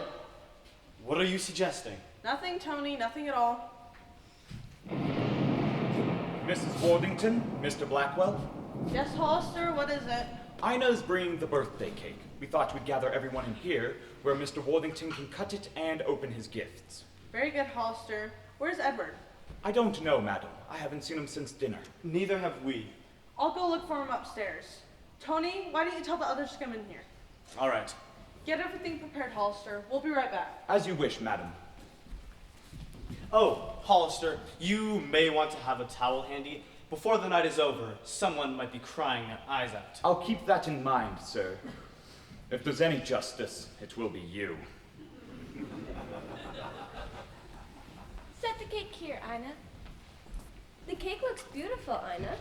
What are you suggesting? Nothing, Tony, nothing at all. Mrs. Worthington, Mr. Blackwell, Yes, Hollister, what is it? Ina's bringing the birthday cake. We thought we'd gather everyone in here, where Mr. Worthington can cut it and open his gifts. Very good, Hollister. Where's Edward? I don't know, madam. I haven't seen him since dinner. Neither have we. I'll go look for him upstairs. Tony, why don't you tell the others to come in here? All right. Get everything prepared, Hollister. We'll be right back. As you wish, madam. Oh, Hollister, you may want to have a towel handy. Before the night is over, someone might be crying their eyes out. I'll keep that in mind, sir. If there's any justice, it will be you. Set the cake here, Ina. The cake looks beautiful, Ina.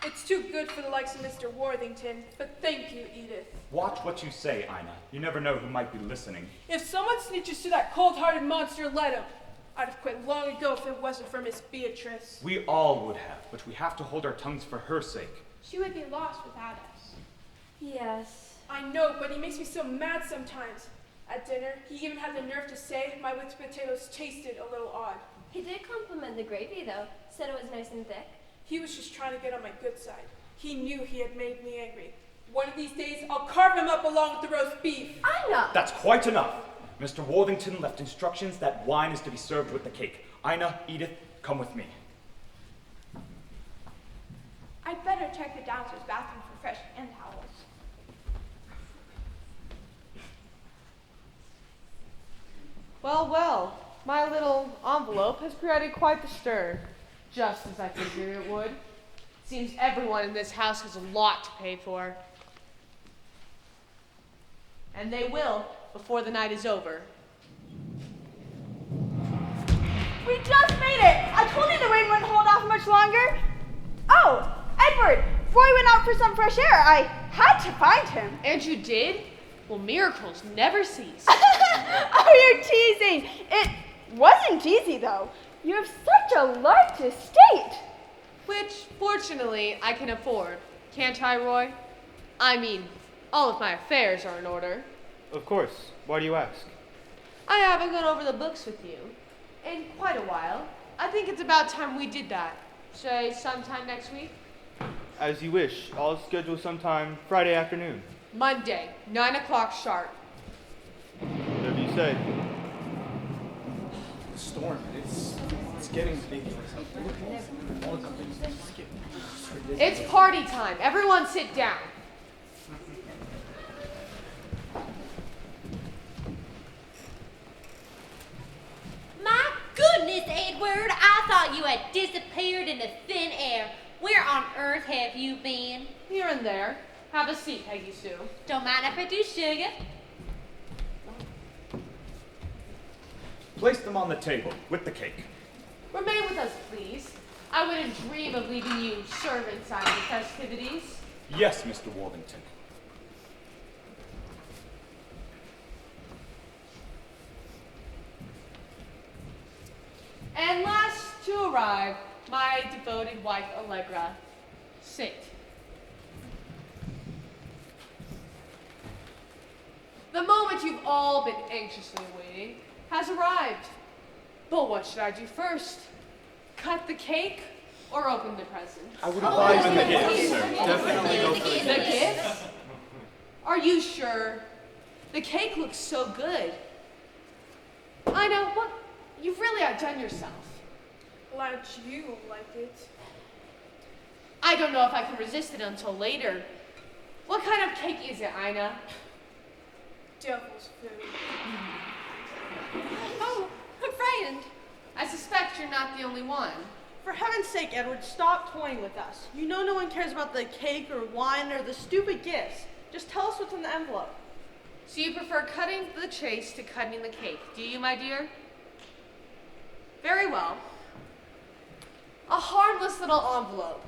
It's too good for the likes of Mr. Worthington, but thank you, Edith. Watch what you say, Ina. You never know who might be listening. If someone snitches to that cold-hearted monster, let him. I'd have quit long ago if it wasn't for Miss Beatrice. We all would have, but we have to hold our tongues for her sake. She would be lost without us. Yes. I know, but he makes me so mad sometimes. At dinner, he even had the nerve to say my whipped potatoes tasted a little odd. He did compliment the gravy, though. Said it was nice and thick. He was just trying to get on my good side. He knew he had made me angry. One of these days, I'll carve him up along with the roast beef. Ina! That's quite enough. Mr. Worthington left instructions that wine is to be served with the cake. Ina, Edith, come with me. I'd better check the downstairs bathroom for fresh hand towels. Well, well, my little envelope has created quite the stir, just as I figured it would. Seems everyone in this house has a lot to pay for. And they will before the night is over. We just made it! I told you the rain wouldn't hold off much longer. Oh, Edward, before we went out for some fresh air, I had to find him. And you did? Well, miracles never cease. Oh, you're teasing. It wasn't easy, though. You have such a large estate. Which, fortunately, I can afford. Can't I, Roy? I mean, all of my affairs are in order. Of course. Why do you ask? I haven't gone over the books with you in quite a while. I think it's about time we did that. Say sometime next week? As you wish. I'll schedule sometime Friday afternoon. Monday, 9 o'clock sharp. Whatever you say. The storm, it's getting big. It's party time. Everyone sit down. My goodness, Edward, I thought you had disappeared into thin air. Where on earth have you been? Here and there. Have a seat, Peggy Sue. Don't mind if I do, sugar. Place them on the table with the cake. Remain with us, please. I wouldn't dream of leaving you servants on the festivities. Yes, Mr. Worthington. And last to arrive, my devoted wife, Allegra. Sit. The moment you've all been anxiously awaiting has arrived. But what should I do first? Cut the cake or open the present? I would advise in the gifts, sir. Definitely go for The gifts? Are you sure? The cake looks so good. I know, what? You've really outdone yourself. Glad you like it. I don't know if I can resist it until later. What kind of cake is it, Ina? Devil's food. Oh, I'm frightened. I suspect you're not the only one. For heaven's sake, Edward, stop toying with us. You know no one cares about the cake or wine or the stupid gifts. Just tell us what's in the envelope. So you prefer cutting the chase to cutting the cake, do you, my dear? Very well. A harmless little envelope.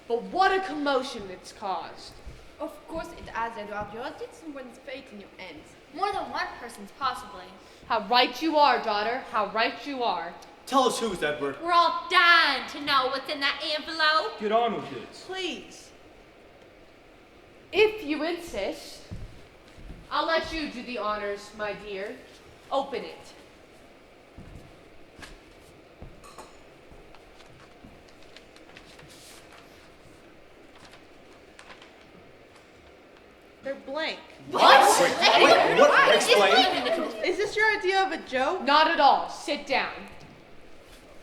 But what a commotion it's caused. Of course it has, Edward. You did someone's fate in your hands. More than one person's, possibly. How right you are, daughter. How right you are. Tell us whose, Edward. We're all dying to know what's in that envelope. Get on with it. Please. If you insist, I'll let you do the honors, my dear. Open it. They're blank. What? Wait, what? Explain. Is this your idea of a joke? Not at all. Sit down.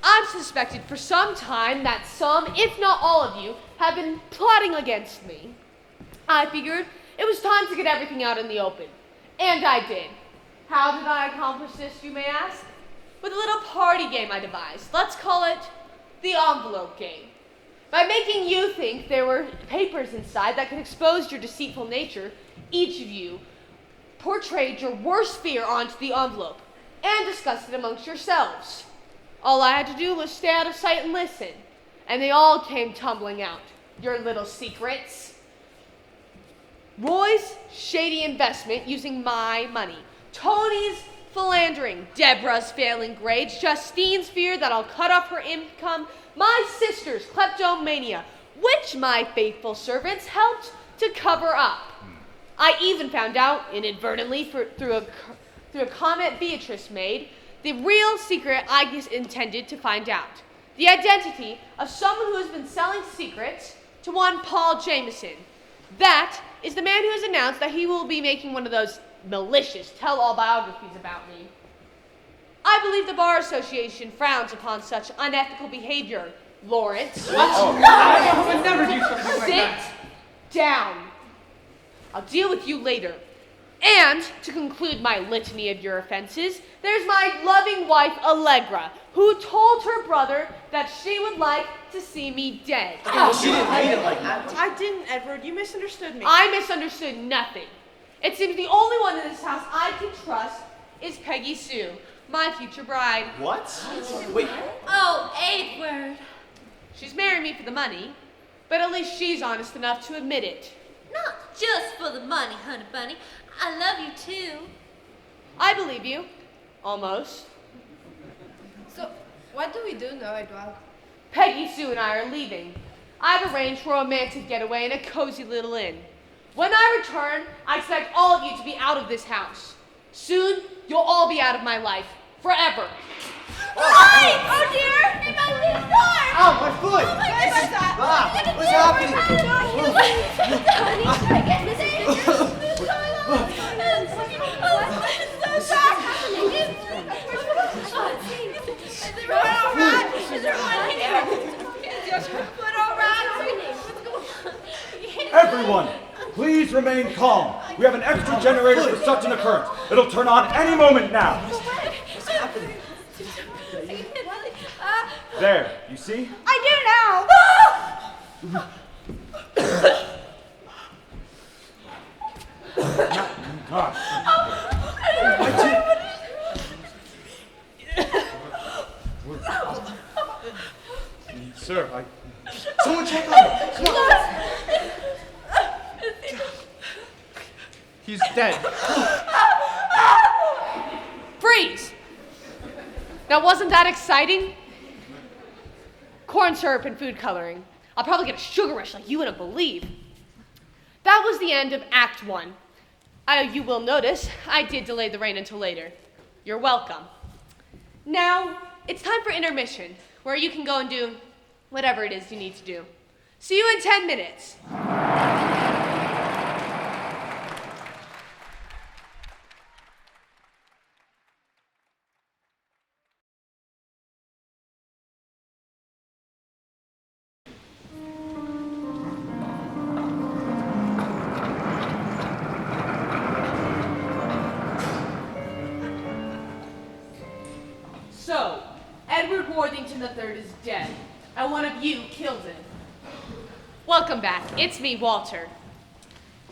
I've suspected for some time that some, if not all of you, have been plotting against me. I figured it was time to get everything out in the open. And I did. How did I accomplish this, you may ask? With a little party game I devised. Let's call it the envelope game. By making you think there were papers inside that could expose your deceitful nature, each of you portrayed your worst fear onto the envelope and discussed it amongst yourselves. All I had to do was stay out of sight and listen, and they all came tumbling out. Your little secrets. Roy's shady investment using my money. Tony's philandering. Deborah's failing grades. Justine's fear that I'll cut off her income. My sister's kleptomania, which my faithful servants helped to cover up. I even found out, inadvertently, through a comment Beatrice made, the real secret I intended to find out. The identity of someone who has been selling secrets to one Paul Jameson. That is the man who has announced that he will be making one of those malicious tell-all biographies about me. I believe the Bar Association frowns upon such unethical behavior, Lawrence. I would never do something like that. Sit down. I'll deal with you later. And, to conclude my litany of your offenses, there's my loving wife, Allegra, who told her brother that she would like to see me dead. She didn't mean it like that. I didn't, Edward. You misunderstood me. I misunderstood nothing. It seems the only one in this house I can trust is Peggy Sue, my future bride. What? Wait. Oh, Edward. She's married me for the money, but at least she's honest enough to admit it. Not just for the money, honey bunny. I love you too. I believe you. Almost. So, what do we do now, Edward? Peggy Sue and I are leaving. I've arranged for a romantic getaway in a cozy little inn. When I return, I expect all of you to be out of this house. Soon, you'll all be out of my life. Forever. Oh dear! They got this door! Ow, my foot! What's happening? Everyone, please remain calm. We have an extra generator for such an occurrence. It'll turn on any moment now. There, you see? I do now! Gosh. Sir, someone check on him. Come on. He's dead. Freeze! Now, wasn't that exciting? Corn syrup and food coloring. I'll probably get a sugar rush like you wouldn't believe. That was the end of Act 1. You will notice I did delay the rain until later. You're welcome. Now, it's time for intermission, where you can go and do whatever it is you need to do. See you in 10 minutes. So, Edward Worthington III is dead, and one of you killed him. Welcome back. It's me, Walter.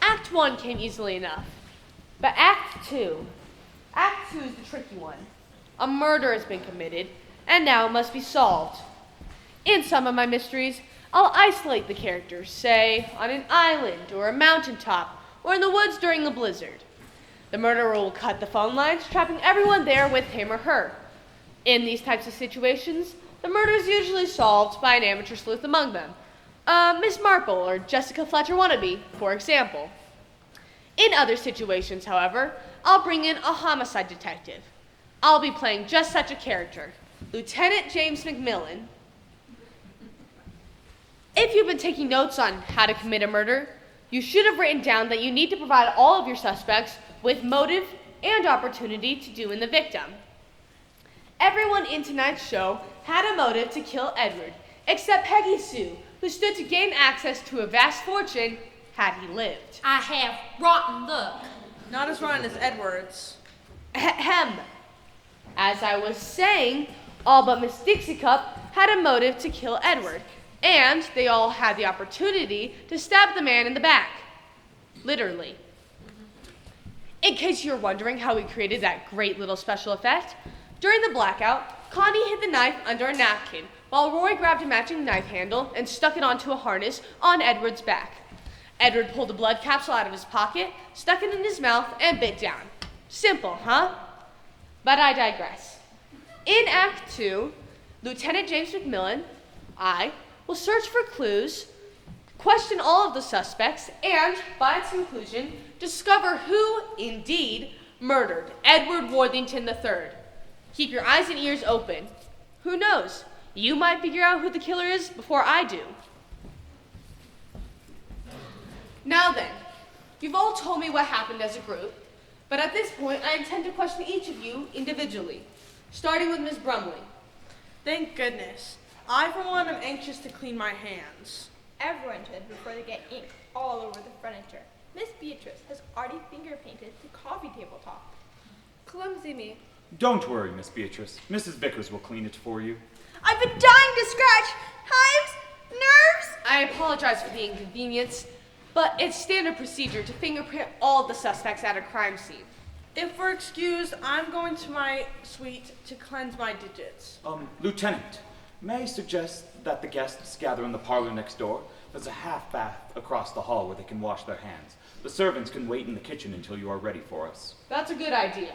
Act 1 came easily enough. But Act 2 is the tricky one. A murder has been committed, and now it must be solved. In some of my mysteries, I'll isolate the characters, say, on an island, or a mountaintop, or in the woods during a blizzard. The murderer will cut the phone lines, trapping everyone there with him or her. In these types of situations, the murder is usually solved by an amateur sleuth among them. Miss Marple or Jessica Fletcher Wannabe, for example. In other situations, however, I'll bring in a homicide detective. I'll be playing just such a character, Lieutenant James McMillan. If you've been taking notes on how to commit a murder, You should have written down that you need to provide all of your suspects with motive and opportunity to do in the victim. Everyone in tonight's show had a motive to kill Edward, except Peggy Sue, who stood to gain access to a vast fortune had he lived. I have rotten luck. Not as rotten as Edward's. Ahem. As I was saying, all but Miss Dixie Cup had a motive to kill Edward, and they all had the opportunity to stab the man in the back. Literally. In case you're wondering how we created that great little special effect, during the blackout, Connie hid the knife under a napkin, while Roy grabbed a matching knife handle and stuck it onto a harness on Edward's back. Edward pulled a blood capsule out of his pocket, stuck it in his mouth, and bit down. Simple, huh? But I digress. In Act 2, Lieutenant James McMillan, I, will search for clues, question all of the suspects, and, by its conclusion, discover who, indeed, murdered Edward Worthington III. Keep your eyes and ears open. Who knows? You might figure out who the killer is before I do. Now then, you've all told me what happened as a group, but at this point I intend to question each of you individually, starting with Miss Brumley. Thank goodness. I, for one, am anxious to clean my hands. Everyone should before they get ink all over the furniture. Miss Beatrice has already finger painted the coffee table top. Clumsy me. Don't worry, Miss Beatrice. Mrs. Vickers will clean it for you. I've been dying to scratch. Hives? Nerves? I apologize for the inconvenience, but it's standard procedure to fingerprint all the suspects at a crime scene. If we're excused, I'm going to my suite to cleanse my digits. Lieutenant, may I suggest that the guests gather in the parlor next door? There's a half bath across the hall where they can wash their hands. The servants can wait in the kitchen until you are ready for us. That's a good idea.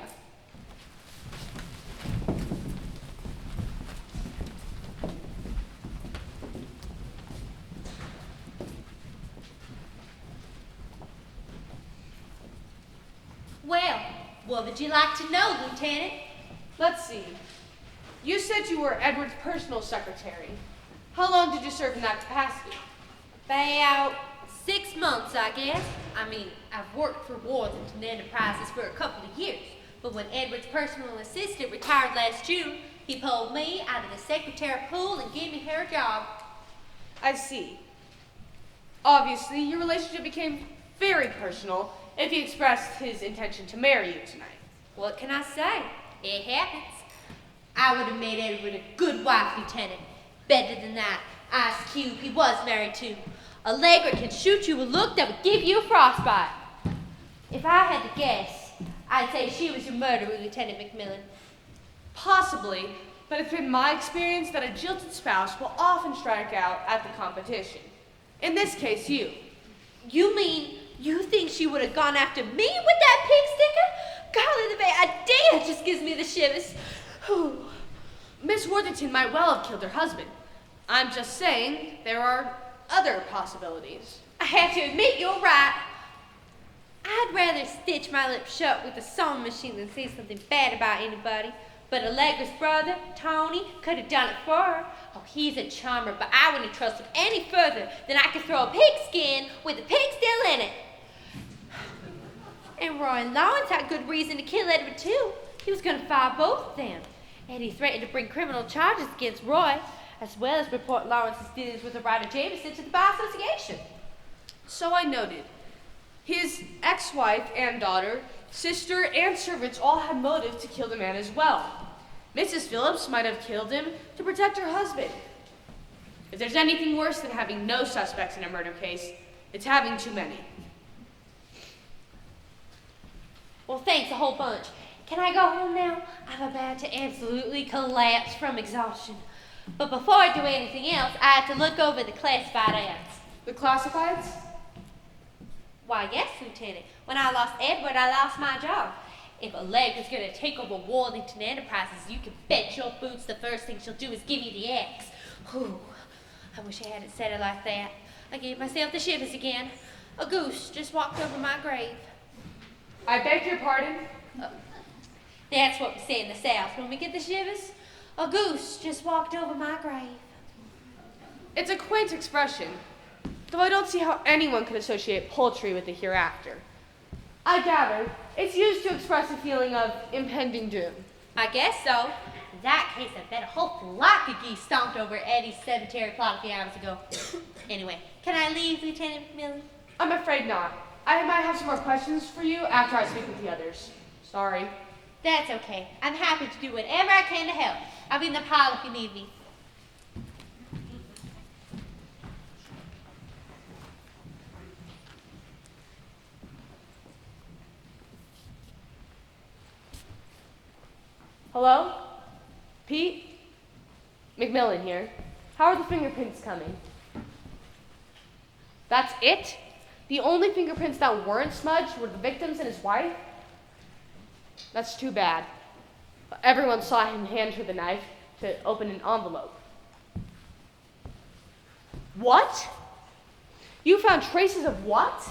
Well, what would you like to know, Lieutenant? Let's see. You said you were Edward's personal secretary. How long did you serve in that capacity? About 6 months, I guess. I mean, I've worked for Worthington Enterprises for a couple of years, but when Edward's personal assistant retired last June, he pulled me out of the secretary pool and gave me her job. I see. Obviously, your relationship became very personal if he expressed his intention to marry you tonight. What can I say? It happens. I would have made Edward a good wife, Lieutenant. Better than that. Ice Cube he was married to. Allegra can shoot you a look that would give you a frostbite. If I had to guess, I'd say she was your murderer, Lieutenant McMillan. Possibly, but it's been my experience that a jilted spouse will often strike out at the competition. In this case, you. You mean you think she would have gone after me with that pig sticker? Golly, the idea just gives me the shivers. Whew. Miss Worthington might well have killed her husband. I'm just saying there are other possibilities. I have to admit you're right. I'd rather stitch my lips shut with a sewing machine than say something bad about anybody. But Allegra's brother, Tony, could have done it for her. Oh, he's a charmer, but I wouldn't trust him any further than I could throw a pigskin with a pig still in it. And Roy and Lawrence had good reason to kill Edward, too. He was going to fire both of them. And he threatened to bring criminal charges against Roy, as well as report Lawrence's dealings with the writer Jameson to the Bar Association. So I noted. His ex-wife and daughter, sister, and servants all had motive to kill the man as well. Mrs. Phillips might have killed him to protect her husband. If there's anything worse than having no suspects in a murder case, it's having too many. Well, thanks a whole bunch. Can I go home now? I'm about to absolutely collapse from exhaustion. But before I do anything else, I have to look over the classified ads. The classifieds? Why, yes, Lieutenant. When I lost Edward, I lost my job. If Allegra's going to take over Worthington Enterprises, you can bet your boots the first thing she'll do is give you the axe. Whew. I wish I hadn't said it like that. I gave myself the shivers again. A goose just walked over my grave. I beg your pardon? That's what we say in the South when we get the shivers. A goose just walked over my grave. It's a quaint expression. though I don't see how anyone could associate poultry with the hereafter. I gather it's used to express a feeling of impending doom. I guess so. In that case, I bet a whole flock of geese stomped over Eddie's cemetery plot a few hours ago. Anyway, can I leave, Lieutenant McMillan? I'm afraid not. I might have some more questions for you after I speak with the others. Sorry. That's okay. I'm happy to do whatever I can to help. I'll be in the pile if you need me. Hello? Pete? McMillan here. How are the fingerprints coming? That's it? The only fingerprints that weren't smudged were the victim's and his wife? That's too bad. Everyone saw him hand her the knife to open an envelope. What? You found traces of what?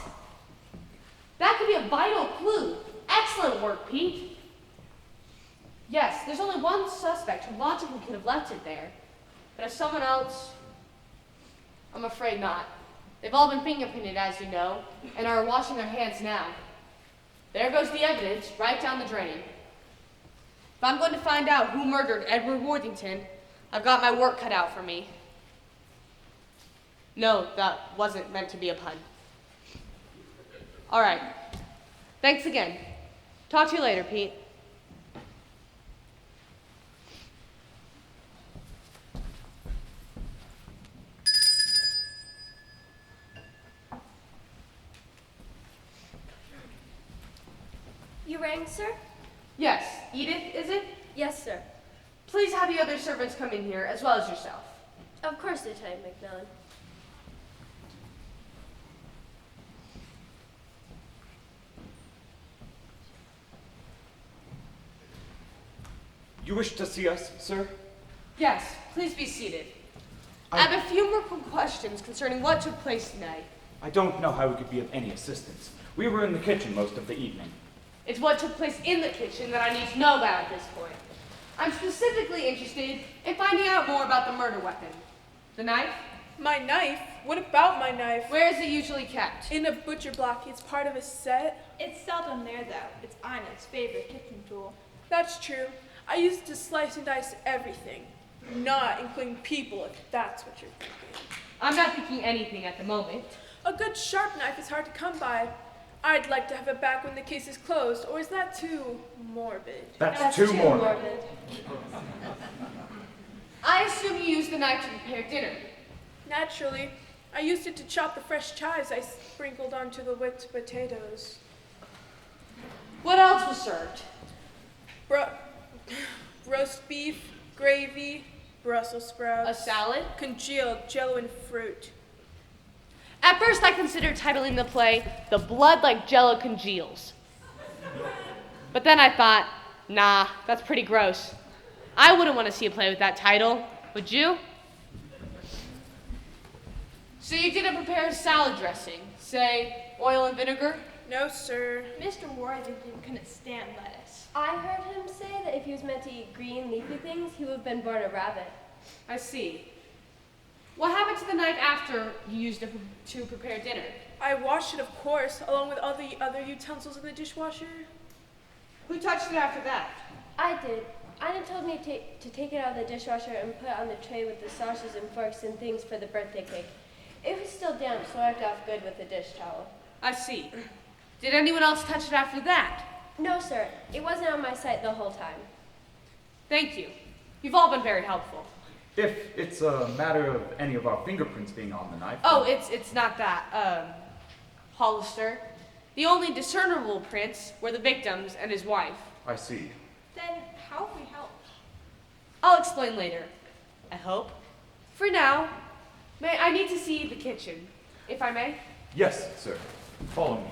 That could be a vital clue. Excellent work, Pete. Yes, there's only one suspect who logically could have left it there. But if someone else, I'm afraid not. They've all been fingerprinted, as you know, and are washing their hands now. There goes the evidence, right down the drain. If I'm going to find out who murdered Edward Worthington, I've got my work cut out for me. No, that wasn't meant to be a pun. All right. Thanks again. Talk to you later, Pete. You rang, sir? Yes. Edith, is it? Yes, sir. Please have the other servants come in here, as well as yourself. Of course, Lieutenant McMillan. You wish to see us, sir? Yes, please be seated. I have a few more questions concerning what took place tonight. I don't know how we could be of any assistance. We were in the kitchen most of the evening. It's what took place in the kitchen that I need to know about at this point. I'm specifically interested in finding out more about the murder weapon. The knife? My knife? What about my knife? Where is it usually kept? In a butcher block. It's part of a set. It's seldom there, though. It's Ina's favorite kitchen tool. That's true. I use it to slice and dice everything. Not including people, if that's what you're thinking. I'm not thinking anything at the moment. A good sharp knife is hard to come by. I'd like to have it back when the case is closed, or is that too morbid? That's too morbid. I assume you used the knife to prepare dinner. Naturally. I used it to chop the fresh chives I sprinkled onto the whipped potatoes. What else was served? Roast beef, gravy, Brussels sprouts. A salad? Congealed jello and fruit. At first I considered titling the play, The Blood Like Jello Congeals. But then I thought, nah, that's pretty gross. I wouldn't want to see a play with that title, would you? So you didn't prepare a salad dressing, say, oil and vinegar? No, sir. Mr. Worthington couldn't stand lettuce. I heard him say that if he was meant to eat green, leafy things, he would have been born a rabbit. I see. What happened to the knife after you used it to prepare dinner? I washed it, of course, along with all the other utensils in the dishwasher. Who touched it after that? I did. Ina told me to take it out of the dishwasher and put it on the tray with the saucers and forks and things for the birthday cake. It was still damp, so I wiped off good with a dish towel. I see. Did anyone else touch it after that? No, sir. It wasn't on my sight the whole time. Thank you. You've all been very helpful. If it's a matter of any of our fingerprints being on the knife. Oh, it's not that. Hollister. The only discernible prints were the victim's and his wife. I see. Then how can we help? I'll explain later. I hope. For now, I need to see the kitchen, if I may. Yes, sir. Follow me.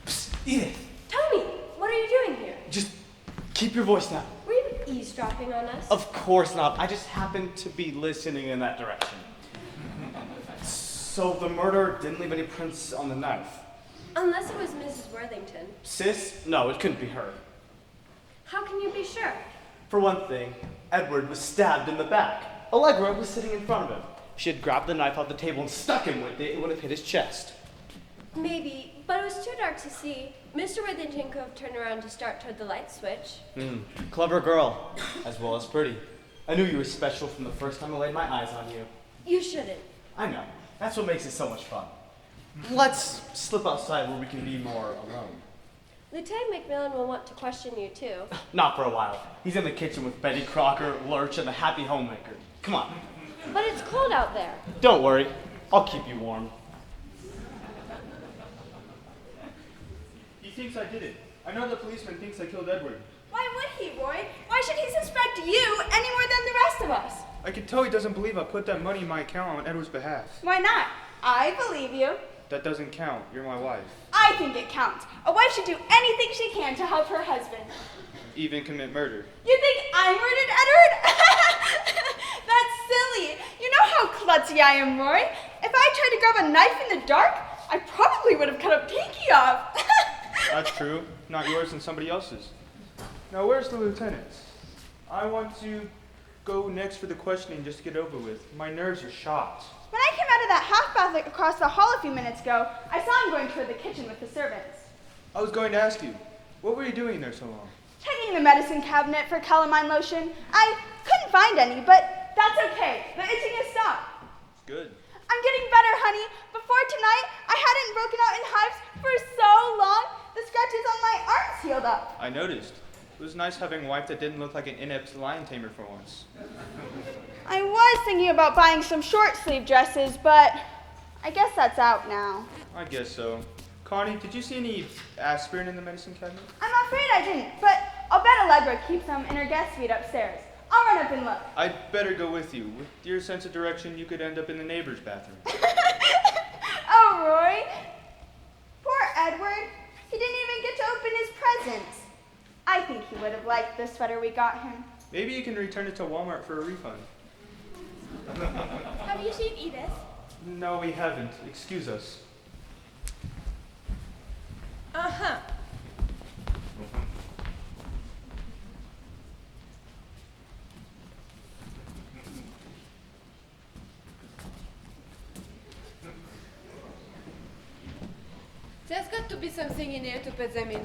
Psst, Edith! Tony, what are you doing here? Just keep your voice down. Were you eavesdropping on us? Of course not. I just happened to be listening in that direction. So the murderer didn't leave any prints on the knife? Unless it was Mrs. Worthington. Sis? No, it couldn't be her. How can you be sure? For one thing, Edward was stabbed in the back. Allegra was sitting in front of him. If she had grabbed the knife off the table and stuck him with it, it would have hit his chest. Maybe, but it was too dark to see. Mr. Worthington could have turned around to start toward the light switch. Clever girl, as well as pretty. I knew you were special from the first time I laid my eyes on you. You shouldn't. I know. That's what makes it so much fun. Let's slip outside where we can be more alone. Lieutenant McMillan will want to question you, too. Not for a while. He's in the kitchen with Betty Crocker, Lurch, and the happy homemaker. Come on. But it's cold out there. Don't worry. I'll keep you warm. He thinks I did it. I know the policeman thinks I killed Edward. Why would he, Roy? Why should he suspect you any more than the rest of us? I can tell he doesn't believe I put that money in my account on Edward's behalf. Why not? I believe you. That doesn't count. You're my wife. I think it counts. A wife should do anything she can to help her husband. Even commit murder. You think I murdered Edward? That's silly. You know how klutzy I am, Roy. If I tried to grab a knife in the dark, I probably would have cut a pinky off. That's true. Not yours and somebody else's. Now, where's the lieutenant? I want to go next for the questioning just to get over with. My nerves are shot. When I came out of that half bath across the hall a few minutes ago, I saw him going toward the kitchen with the servants. I was going to ask you, what were you doing there so long? Checking the medicine cabinet for calamine lotion. I couldn't find any, but that's okay. The itching has stopped. Good. I'm getting better, honey. Before tonight, I hadn't broken out in hives for so long. The scratches on my arms healed up. I noticed. It was nice having a wife that didn't look like an inept lion tamer for once. I was thinking about buying some short sleeve dresses, but I guess that's out now. I guess so. Connie, did you see any aspirin in the medicine cabinet? I'm afraid I didn't, but I'll bet Allegra keeps some in her guest suite upstairs. I'll run up and look. I'd better go with you. With your sense of direction, you could end up in the neighbor's bathroom. Oh, Roy. Poor Edward. He didn't even get to open his presents. I think he would have liked the sweater we got him. Maybe you can return it to Walmart for a refund. Have you seen Edith? No, we haven't. Excuse us. Uh-huh. There's got to be something in here to put them in.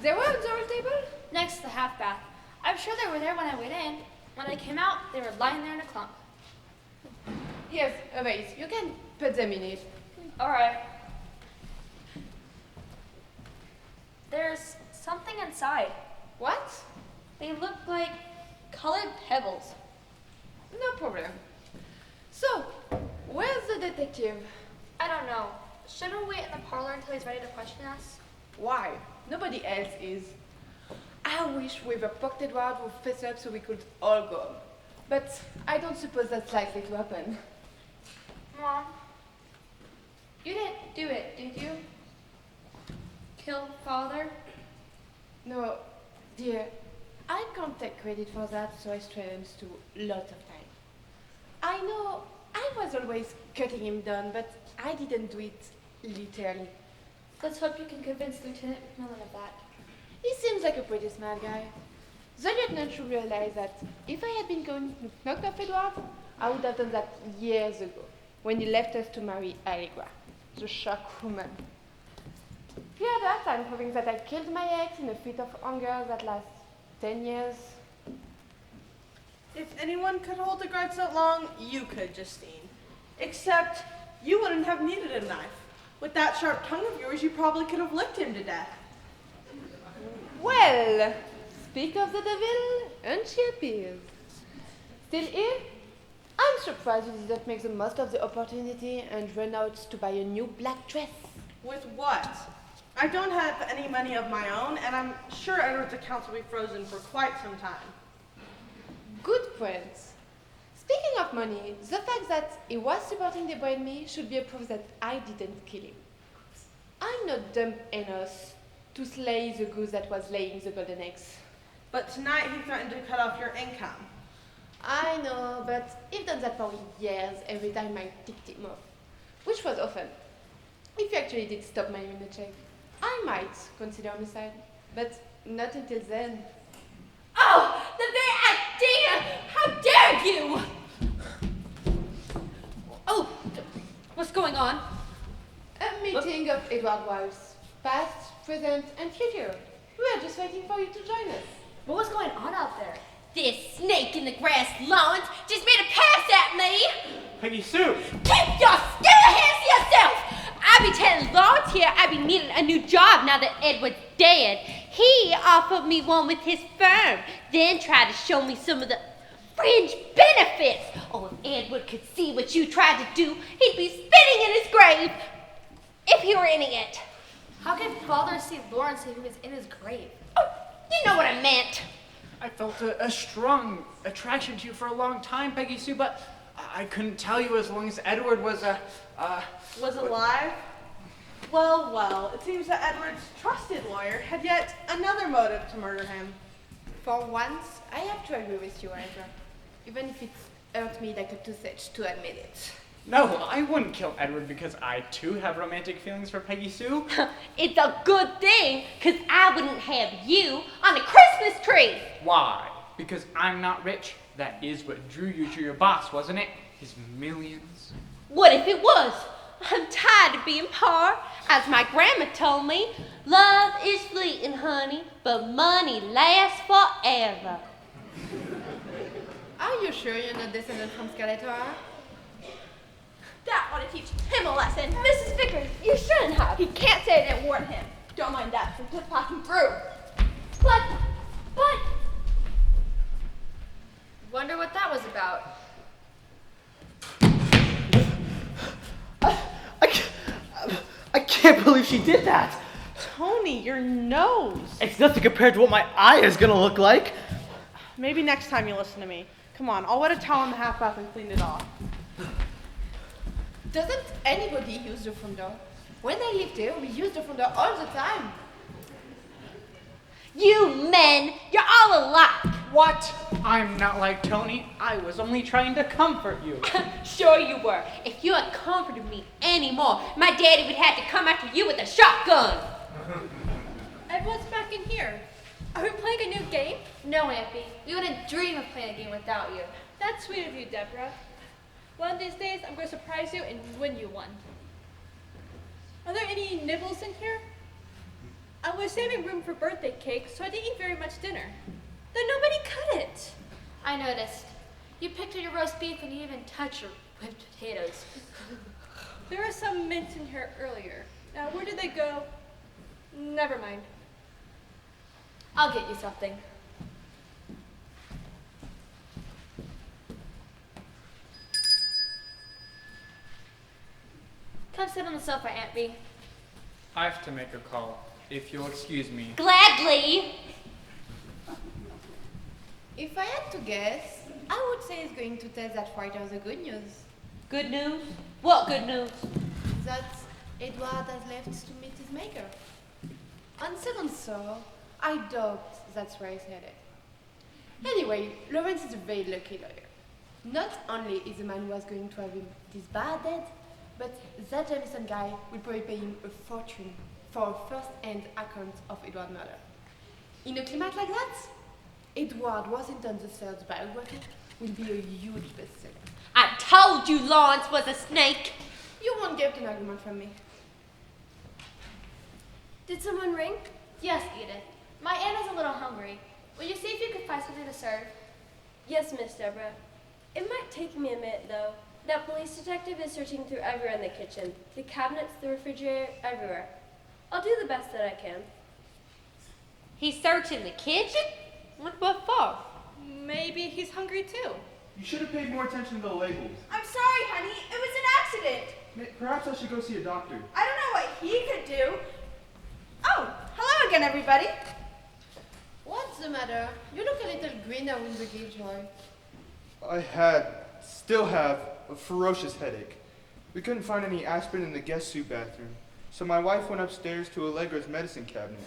They were on the old table? Next to the half bath. I'm sure they were there when I went in. When I came out, they were lying there in a clump. Here's a vase. You can put them in it. All right. There's something inside. What? They look like colored pebbles. No problem. So, where's the detective? I don't know. Shouldn't we wait in the parlor until he's ready to question us? Why? Nobody else is. I wish we were poked Edward would face up so we could all go. But I don't suppose that's likely to happen. Mom, you didn't do it, did you? Kill father? No, dear. I can't take credit for that, so I strains to lots of time. I know I was always cutting him down, but I didn't do it literally. Let's hope you can convince Lieutenant McMillan of that. He seems like a pretty smart guy. The lieutenant should realize that if I had been going to knock off Edward, I would have done that years ago, when he left us to marry Allegra, the shark woman. He had that time proving that I killed my ex in a fit of anger that lasts 10 years. If anyone could hold a grudge that long, you could, Justine. Except you wouldn't have needed a knife. With that sharp tongue of yours, you probably could have licked him to death. Well, speak of the devil, and she appears. Still here? I'm surprised you didn't make the most of the opportunity and run out to buy a new black dress. With what? I don't have any money of my own, and I'm sure Edward's accounts will be frozen for quite some time. Good point. Speaking of money, the fact that he was supporting Deborah and me should be a proof that I didn't kill him. I'm not dumb enough to slay the goose that was laying the golden eggs. But tonight he threatened to cut off your income. I know, but he's done that for years every time I ticked him off. Which was often. If he actually did stop my in the check, I might consider homicide. But not until then. Oh, the day going on? A meeting of Edward wives, past, present, and future. We are just waiting for you to join us. What was going on out there? This snake in the grass lawns just made a pass at me. Peggy Sue! Keep your still hands to yourself! I be telling Lawrence here I be needing a new job now that Edward's dead. He offered me one with his firm, then tried to show me some of the fringe benefits. Oh, if Edward could see what you tried to do, he'd be spitting in his grave. If he were in it. How could Father see Lawrence if he was in his grave? Oh, you know what I meant. I felt a strong attraction to you for a long time, Peggy Sue, but I couldn't tell you as long as Edward was Was alive? Well, well, it seems that Edward's trusted lawyer had yet another motive to murder him. For once, I have to agree with you, Ezra. Even if it hurts me like a toothitch to admit it. No, I wouldn't kill Edward because I too have romantic feelings for Peggy Sue. It's a good thing, because I wouldn't have you on a Christmas tree. Why? Because I'm not rich. That is what drew you to your boss, wasn't it? His millions. What if it was? I'm tired of being poor. As my grandma told me, love is fleeting, honey, but money lasts forever. Are you sure you're not descended from Skeletor? That ought to teach him a lesson. Mrs. Vickers, you shouldn't have. He can't say I didn't warn him. Don't mind that from just passing through. But, wonder what that was about. I can't believe she did that. Tony, your nose. It's nothing compared to what my eye is gonna look like. Maybe next time you listen to me. Come on, I'll wet a towel in the half bath and clean it off. Doesn't anybody use the front door? When I lived here, we used the front door all the time. You men, you're all alike. What? I'm not like Tony. I was only trying to comfort you. Sure you were. If you had comforted me anymore, my daddy would have to come after you with a shotgun. Everyone's back in here. Are we playing a new game? No, Ampy. We wouldn't dream of playing a game without you. That's sweet of you, Deborah. One of these days, I'm going to surprise you and win you one. Are there any nibbles in here? I was saving room for birthday cake, so I didn't eat very much dinner. Then nobody cut it. I noticed. You picked at your roast beef and you even touched your whipped potatoes. There was some mint in here earlier. Now, where did they go? Never mind. I'll get you something. Come sit on the sofa, Aunt Bee. I have to make a call, if you'll excuse me. Gladly. If I had to guess, I would say he's going to tell that writer the good news. Good news? What good news? That Edward has left to meet his maker. On second thought, I doubt that's where he's headed. Anyway, Lawrence is a very lucky lawyer. Not only is the man who was going to have him disbanded, but that Jameson guy will probably pay him a fortune for a first-hand account of Edward's murder. In a climate like that, Edward Washington III's biography will be a huge bestseller. I told you Lawrence was a snake. You won't get an argument from me. Did someone ring? Yes, Edith. My aunt is a little hungry. Will you see if you can find something to serve? Yes, Miss Deborah. It might take me a minute, though. That police detective is searching through everywhere in the kitchen. The cabinets, the refrigerator, everywhere. I'll do the best that I can. He's searching the kitchen? What for? Maybe he's hungry too. You should have paid more attention to the labels. I'm sorry, honey. It was an accident. Perhaps I should go see a doctor. I don't know what he could do. Oh, hello again, everybody. What's the matter? You look a little greener in the Joy. I still have a ferocious headache. We couldn't find any aspirin in the guest suite bathroom, so my wife went upstairs to Allegra's medicine cabinet.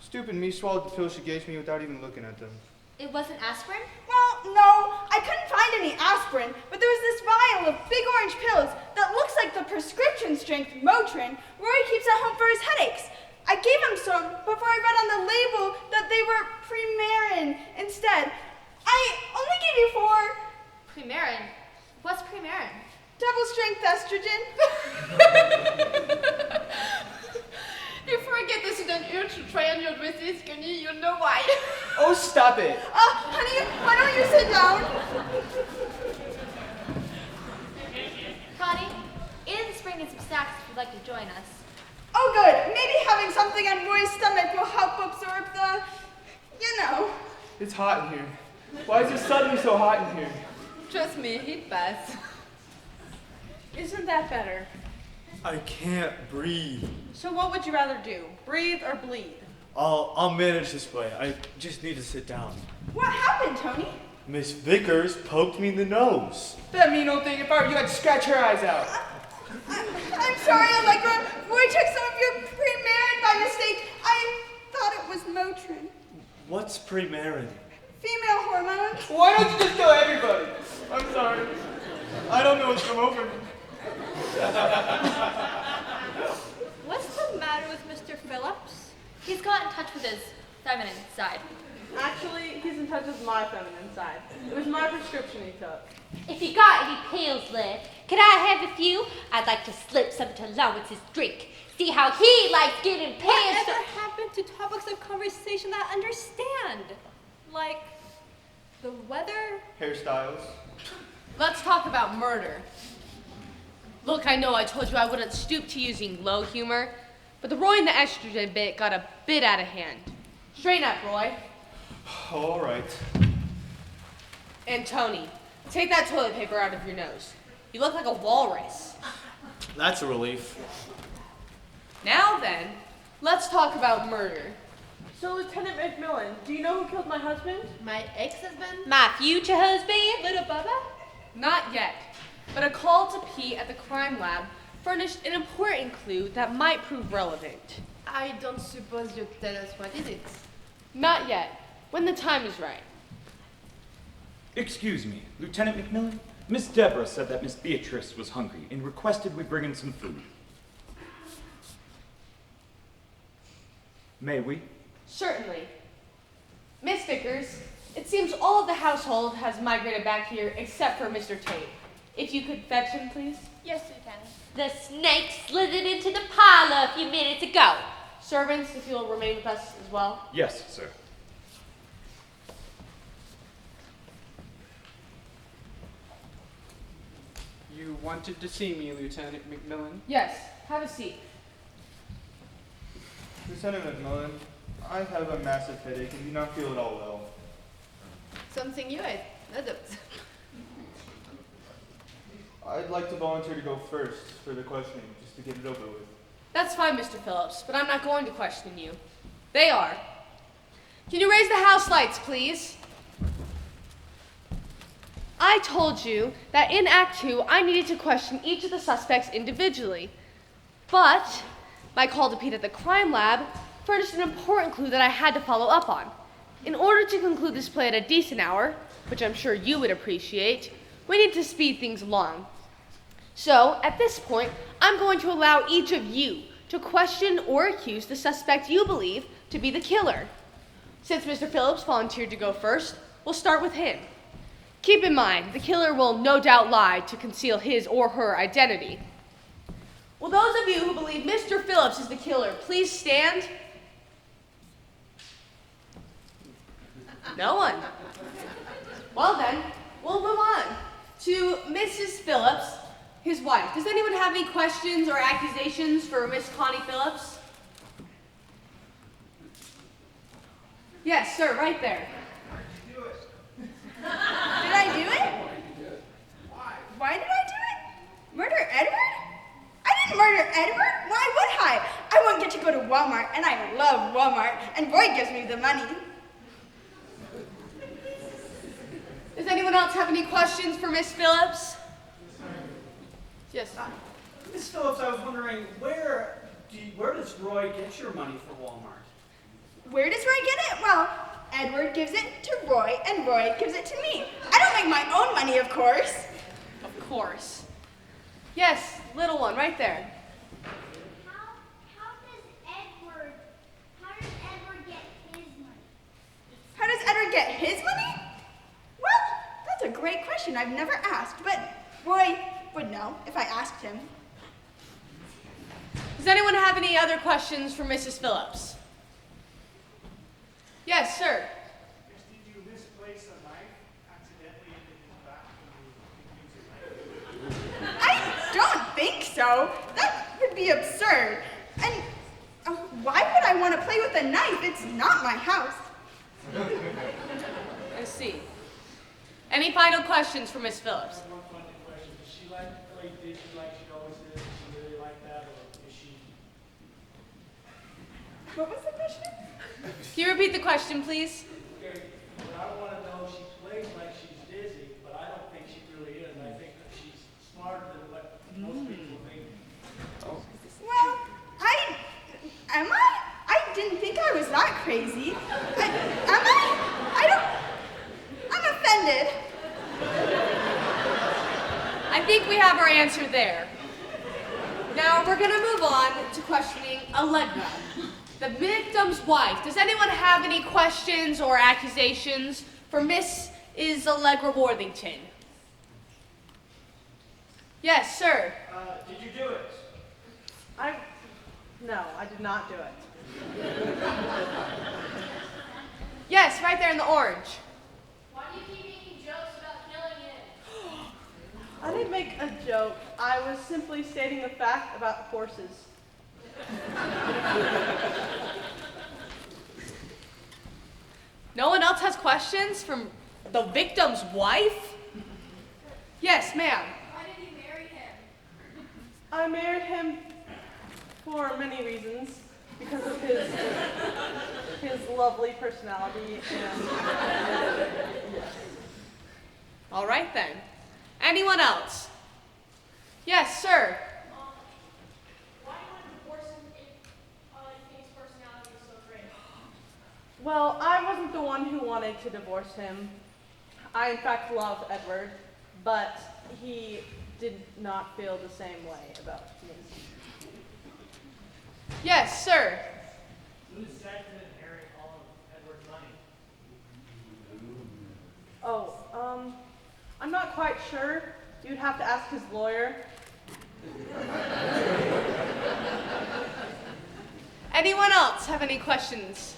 Stupid me swallowed the pills she gave me without even looking at them. It wasn't aspirin? Well, no, I couldn't find any aspirin, but there was this vial of big orange pills that looks like the prescription strength Motrin Roy keeps at home for his headaches. I gave him some before I read on the label that they were Primarin instead. I only gave you 4. Primarin? What's Primarin? Double strength estrogen. If I get this in an urge to try on your dresses, Connie, you know why. Oh, stop it. Honey, why don't you sit down? Connie, Ian's bringing some snacks if you'd like to join us. Oh, good. Maybe having something on Roy's stomach will help absorb the, It's hot in here. Why is it suddenly so hot in here? Trust me, he'd pass. Isn't that better? I can't breathe. So what would you rather do? Breathe or bleed? I'll manage this way. I just need to sit down. What happened, Tony? Miss Vickers poked me in the nose. That mean old thing, if I were you, I'd scratch her eyes out. I'm sorry, Allegra. Roy took some of your pre-Marin by mistake. I thought it was Motrin. What's pre-Marin? Female hormones. Why don't you just tell everybody? I'm sorry. I don't know what's come over me. What's the matter with Mr. Phillips? He's got in touch with his feminine side. Actually, he's in touch with my feminine side. It was my prescription he took. If you got any pills left, could I have a few? I'd like to slip some to Lawrence's drink. See how he likes getting pants. Whatever happened to topics of conversation that I understand? Like the weather? Hairstyles. Let's talk about murder. Look, I know I told you I wouldn't stoop to using low humor, but the Roy and the estrogen bit got a bit out of hand. Straighten up, Roy. All right. And Tony, take that toilet paper out of your nose. You look like a walrus. That's a relief. Now then, let's talk about murder. So, Lieutenant McMillan, do you know who killed my husband? My ex-husband? My future husband? Little Bubba? Not yet, but a call to Pete at the crime lab furnished an important clue that might prove relevant. I don't suppose you'll tell us what is it. Not yet, when the time is right. Excuse me, Lieutenant McMillan? Miss Deborah said that Miss Beatrice was hungry and requested we bring in some food. May we? Certainly. Miss Vickers, it seems all of the household has migrated back here except for Mr. Tate. If you could fetch him, please. Yes, Lieutenant. The snake slithered into the parlor a few minutes ago. Servants, if you'll remain with us as well. Yes, sir. You wanted to see me, Lieutenant McMillan? Yes, have a seat. Lieutenant McMillan, I have a massive headache and do not feel at all well. Something you ate. Adult. I'd like to volunteer to go first for the questioning, just to get it over with. That's fine, Mr. Phillips, but I'm not going to question you. They are. Can you raise the house lights, please? I told you that in Act 2, I needed to question each of the suspects individually. But my call to Pete at the crime lab furnished an important clue that I had to follow up on. In order to conclude this play at a decent hour, which I'm sure you would appreciate, we need to speed things along. So, at this point, I'm going to allow each of you to question or accuse the suspect you believe to be the killer. Since Mr. Phillips volunteered to go first, we'll start with him. Keep in mind, the killer will no doubt lie to conceal his or her identity. Will those of you who believe Mr. Phillips is the killer please stand? No one. Well then, we'll move on to Mrs. Phillips, his wife. Does anyone have any questions or accusations for Miss Connie Phillips? Yes, sir, right there. Did I do it? Why did I do it? Murder Edward? I didn't murder Edward. Why would I? I won't get to go to Walmart, and I love Walmart, and Roy gives me the money. Does anyone else have any questions for Miss Phillips? Yes. Miss Phillips, I was wondering, where does Roy get your money for Walmart? Where does Roy get it? Well, Edward gives it to Roy, and Roy gives it to me. I don't make my own money, of course. Of course. Yes, little one, right there. How does Edward get his money? How does Edward get his money? Well, that's a great question I've never asked, but Roy would know if I asked him. Does anyone have any other questions for Mrs. Phillips? Yes, sir. Did you misplace a knife accidentally into his back? I don't think so. That would be absurd. And why would I want to play with a knife? It's not my house. I see. Any final questions for Miss Phillips? One final question. Does she like to play Disney like she always did? Does she really like that, or is she? What was the question? Can you repeat the question, please? Okay, what I want to know, she plays like she's dizzy, but I don't think she really is. I think that she's smarter than what most people think. Well, am I? I didn't think I was that crazy. Am I? I'm offended. I think we have our answer there. Now we're going to move on to questioning Allegra, the victim's wife. Does anyone have any questions or accusations for Mrs. Allegra Worthington? Yes, sir. Did you do it? No, I did not do it. Yes, right there in the orange. Why do you keep making jokes about killing him? I didn't make a joke. I was simply stating the fact about horses. No one else has questions from the victim's wife? Yes, ma'am. Why did you marry him? I married him for many reasons. Because of his lovely personality and yes. All right then. Anyone else? Yes, sir. Why do you want to divorce him if you think his personality is so great? Well, I wasn't the one who wanted to divorce him. I in fact love Edward, but he did not feel the same way about me. Yes, sir. Who decided to inherit all of Edward's money? I'm not quite sure. You'd have to ask his lawyer. Anyone else have any questions?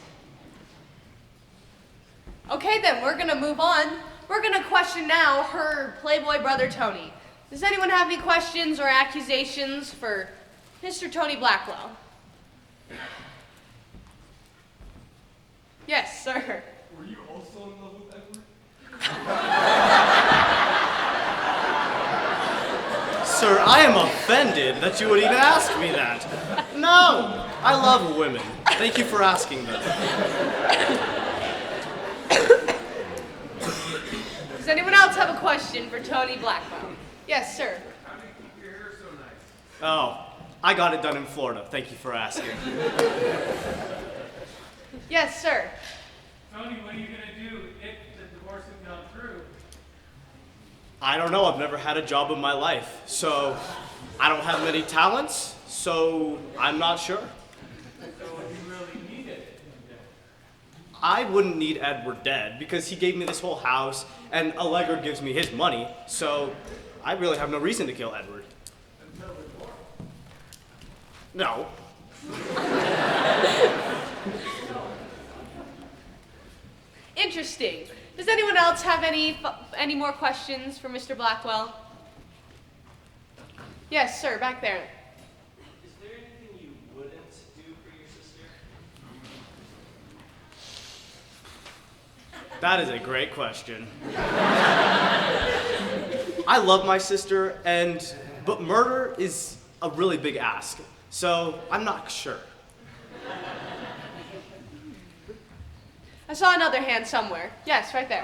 Okay then, we're gonna move on. We're gonna question now her Playboy brother Tony. Does anyone have any questions or accusations for Mr. Tony Blackwell? Yes, sir. Were you also in love with Edward? Sir, I am offended that you would even ask me that. No, I love women. Thank you for asking them. Does anyone else have a question for Tony Blackwell? Yes, sir. How do you keep your hair so nice? Oh, I got it done in Florida. Thank you for asking. Yes, sir. Tony, what are you going to do if the divorce has gone through? I don't know. I've never had a job in my life, so I don't have many talents, so I'm not sure. So you really need it. I wouldn't need Edward dead because he gave me this whole house and Allegra gives me his money, so I really have no reason to kill Edward. Until divorce. No. Interesting. Does anyone else have any more questions for Mr. Blackwell? Yes, sir, back there. Is there anything you wouldn't do for your sister? That is a great question. I love my sister, but murder is a really big ask, so I'm not sure. I saw another hand somewhere. Yes, right there.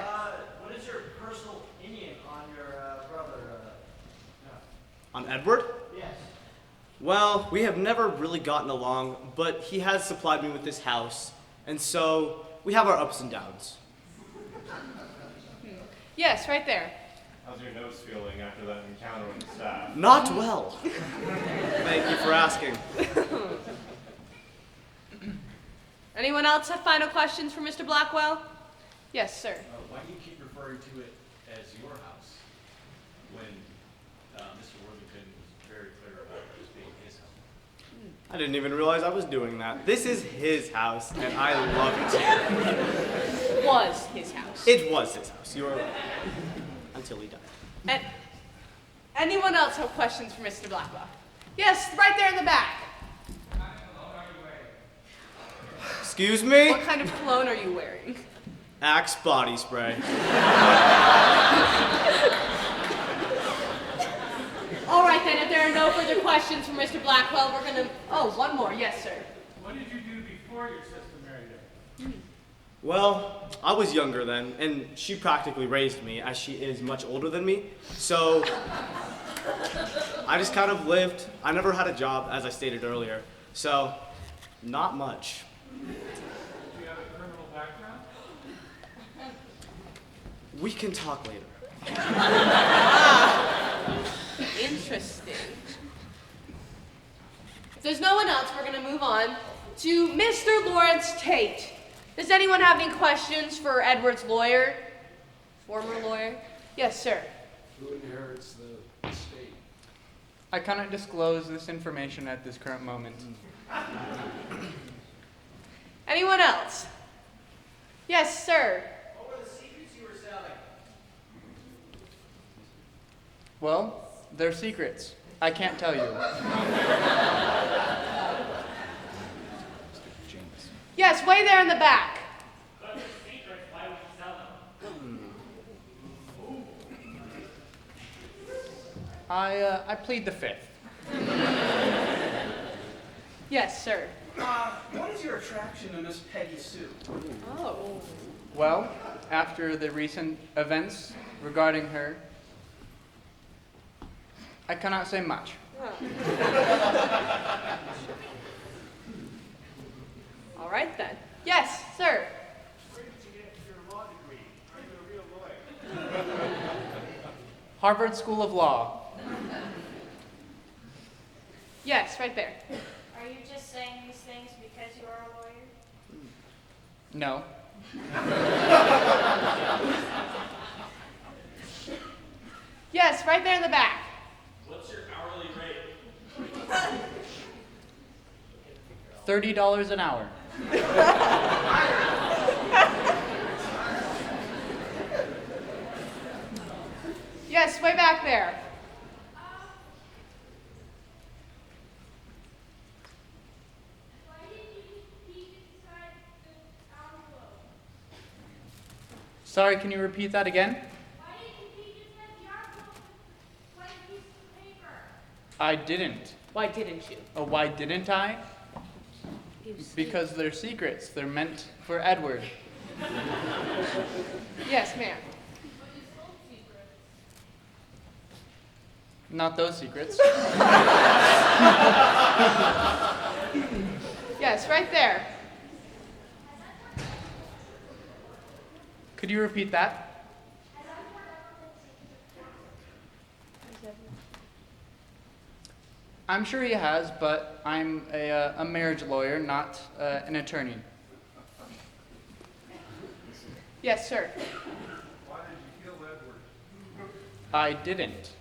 What is your personal opinion on your brother? On Edward? Yes. Well, we have never really gotten along, but he has supplied me with this house, and so we have our ups and downs. Yes, right there. How's your nose feeling after that encounter with the staff? Not well. Thank you for asking. Anyone else have final questions for Mr. Blackwell? Yes, sir. Why do you keep referring to it as your house when Mr. Worthington was very clear about this being his house. I didn't even realize I was doing that. This is his house, and I love it. Was his house. It was his house. You are right. Until he died. And anyone else have questions for Mr. Blackwell? Yes, right there in the back. Excuse me? What kind of cologne are you wearing? Axe body spray. All right then, if there are no further questions for Mr. Blackwell, we're gonna, oh, one more, yes sir. What did you do before your sister married him? Well, I was younger then, and she practically raised me, as she is much older than me. So, I just kind of lived. I never had a job, as I stated earlier. So, not much. Do you have a criminal background? We can talk later. Interesting. If there's no one else, we're gonna move on to Mr. Lawrence Tate. Does anyone have any questions for Edward's lawyer? Former lawyer? Yes, sir. Who inherits the estate? I cannot disclose this information at this current moment. Anyone else? Yes, sir. What were the secrets you were selling? Well, they're secrets. I can't tell you. Yes, way there in the back. But the secrets, why would you sell them? I plead the fifth. Yes, sir. What is your attraction to Miss Peggy Sue? Oh. Well, after the recent events regarding her, I cannot say much. All right then. Yes, sir. Where did you get your law degree? Are you a real lawyer? Harvard School of Law. Yes, right there. Are you just saying these things because you are a lawyer? No. Yes, right there in the back. What's your hourly rate? $30 an hour. Yes, way back there. Sorry, can you repeat that again? I didn't. Why didn't you? Oh, why didn't I? Because they're secrets. They're meant for Edward. Yes, ma'am. Not those secrets. Yes, right there. Could you repeat that? I'm sure he has, but I'm a marriage lawyer, not an attorney. Yes, sir. Why did you kill Edward? I didn't.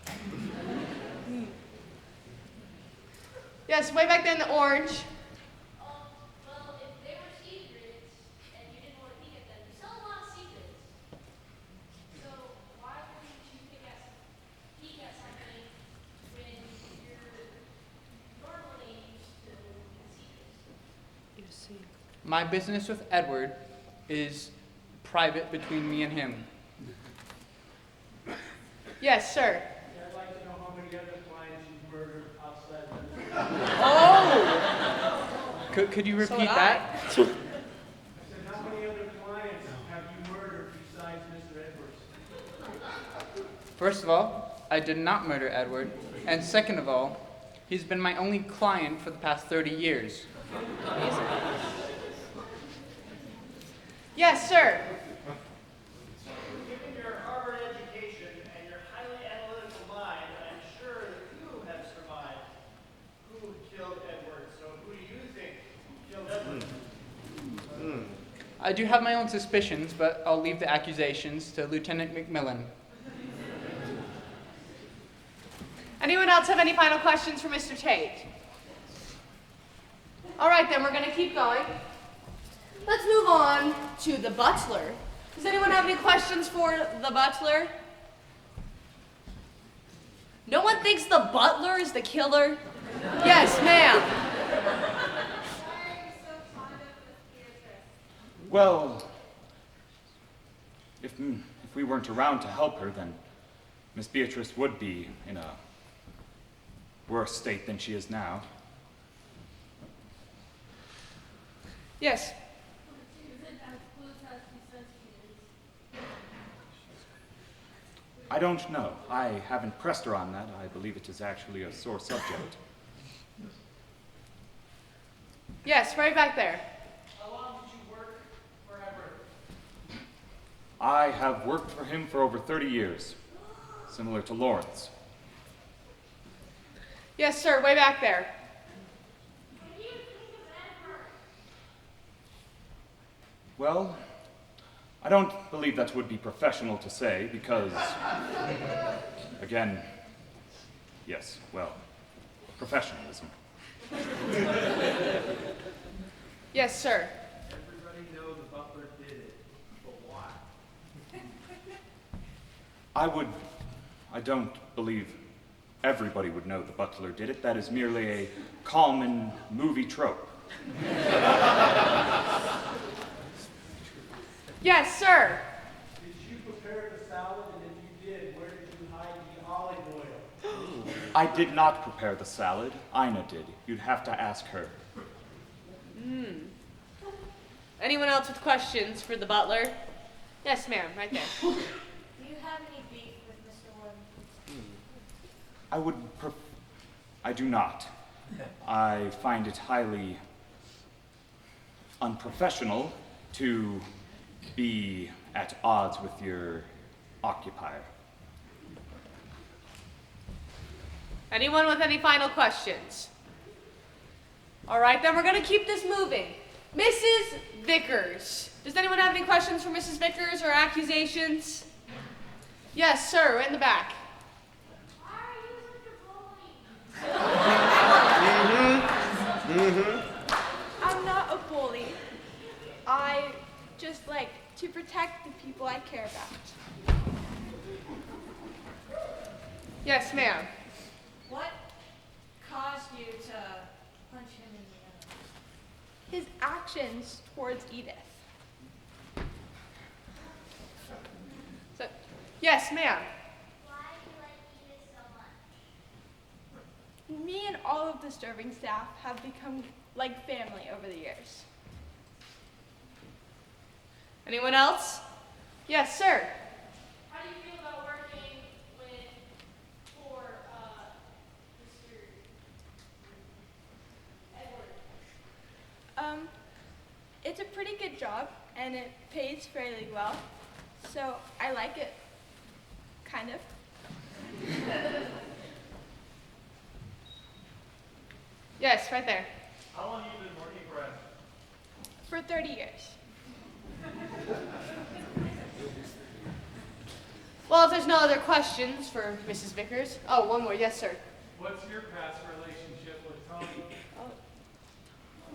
Yes, way back there in the orange. Well, if they were secrets and you didn't want to peek at them, you sell a lot of secrets. So why wouldn't you peek at something when you're normally used to secrets? My business with Edward is private between me and him. Yes, sir. I'd like to know how many other clients you've murdered outside of Oh! Could you So repeat would that? I said, how many other clients have you murdered besides Mr. Edwards? First of all, I did not murder Edward. And second of all, he's been my only client for the past 30 years. Yes, sir. Given your Harvard education and your highly analytical mind, I'm sure that you have surmised who killed Edward. So who do you think killed Edward? I do have my own suspicions, but I'll leave the accusations to Lieutenant McMillan. Anyone else have any final questions for Mr. Tate? All right, then, we're going to keep going. Let's move on to the butler. Does anyone have any questions for the butler? No one thinks the butler is the killer? Yes, ma'am. Well, if we weren't around to help her, then Miss Beatrice would be in a worse state than she is now. Yes. I don't know. I haven't pressed her on that. I believe it is actually a sore subject. Yes, right back there. How long did you work for Edward? I have worked for him for over 30 years, similar to Lawrence. Yes, sir, way back there. Well, I don't believe that would be professional to say because, again, yes, well, professionalism. Yes, sir. Everybody know the butler did it, but why? I don't believe everybody would know the butler did it. That is merely a common movie trope. Yes, sir. Did you prepare the salad, and if you did, where did you hide the olive oil? I did not prepare the salad. Ina did. You'd have to ask her. Anyone else with questions for the butler? Yes, ma'am, right there. Do you have any beef with Mr. Warden? I do not. I find it highly unprofessional to be at odds with your occupier. Anyone with any final questions? All right, then we're going to keep this moving. Mrs. Vickers. Does anyone have any questions for Mrs. Vickers or accusations? Yes, sir, in the back. I'm not a bully. I just like to protect the people I care about. Yes, ma'am. What caused you to punch him in the nose? His actions towards Edith. So, yes, ma'am. Why do you like Edith so much? Me and all of the serving staff have become like family over the years. Anyone else? Yes, sir. How do you feel about working for Mr. Edward? It's a pretty good job and it pays fairly well. So I like it. Kind of. Yes, right there. How long have you been working for Edward? For 30 years. Well, if there's no other questions for Mrs. Vickers. Oh, one more. Yes, sir. What's your past relationship with Tony?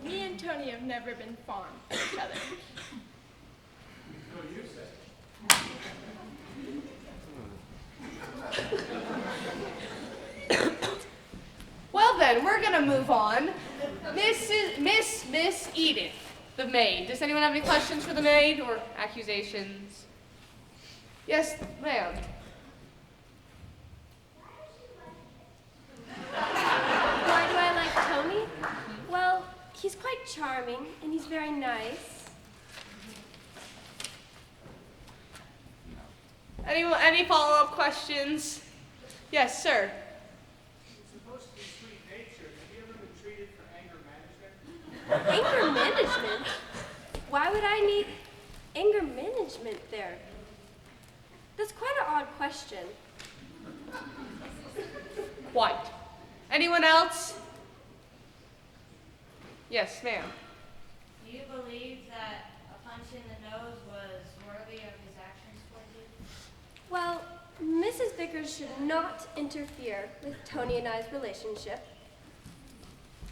Me and Tony have never been fond of each other. So you say. Well then, we're gonna move on. Miss Edith, the maid. Does anyone have any questions for the maid or accusations? Yes, ma'am. Why do I like Tony? Well, he's quite charming and he's very nice. Any follow-up questions? Yes, sir. It's supposed to be sweet natured. Have you ever been treated for anger management? Anger management? Why would I need anger management there? That's quite an odd question. Quite. Anyone else? Yes, ma'am. Do you believe that a punch in the nose was worthy of his actions towards you? Well, Mrs. Vickers should not interfere with Tony and I's relationship.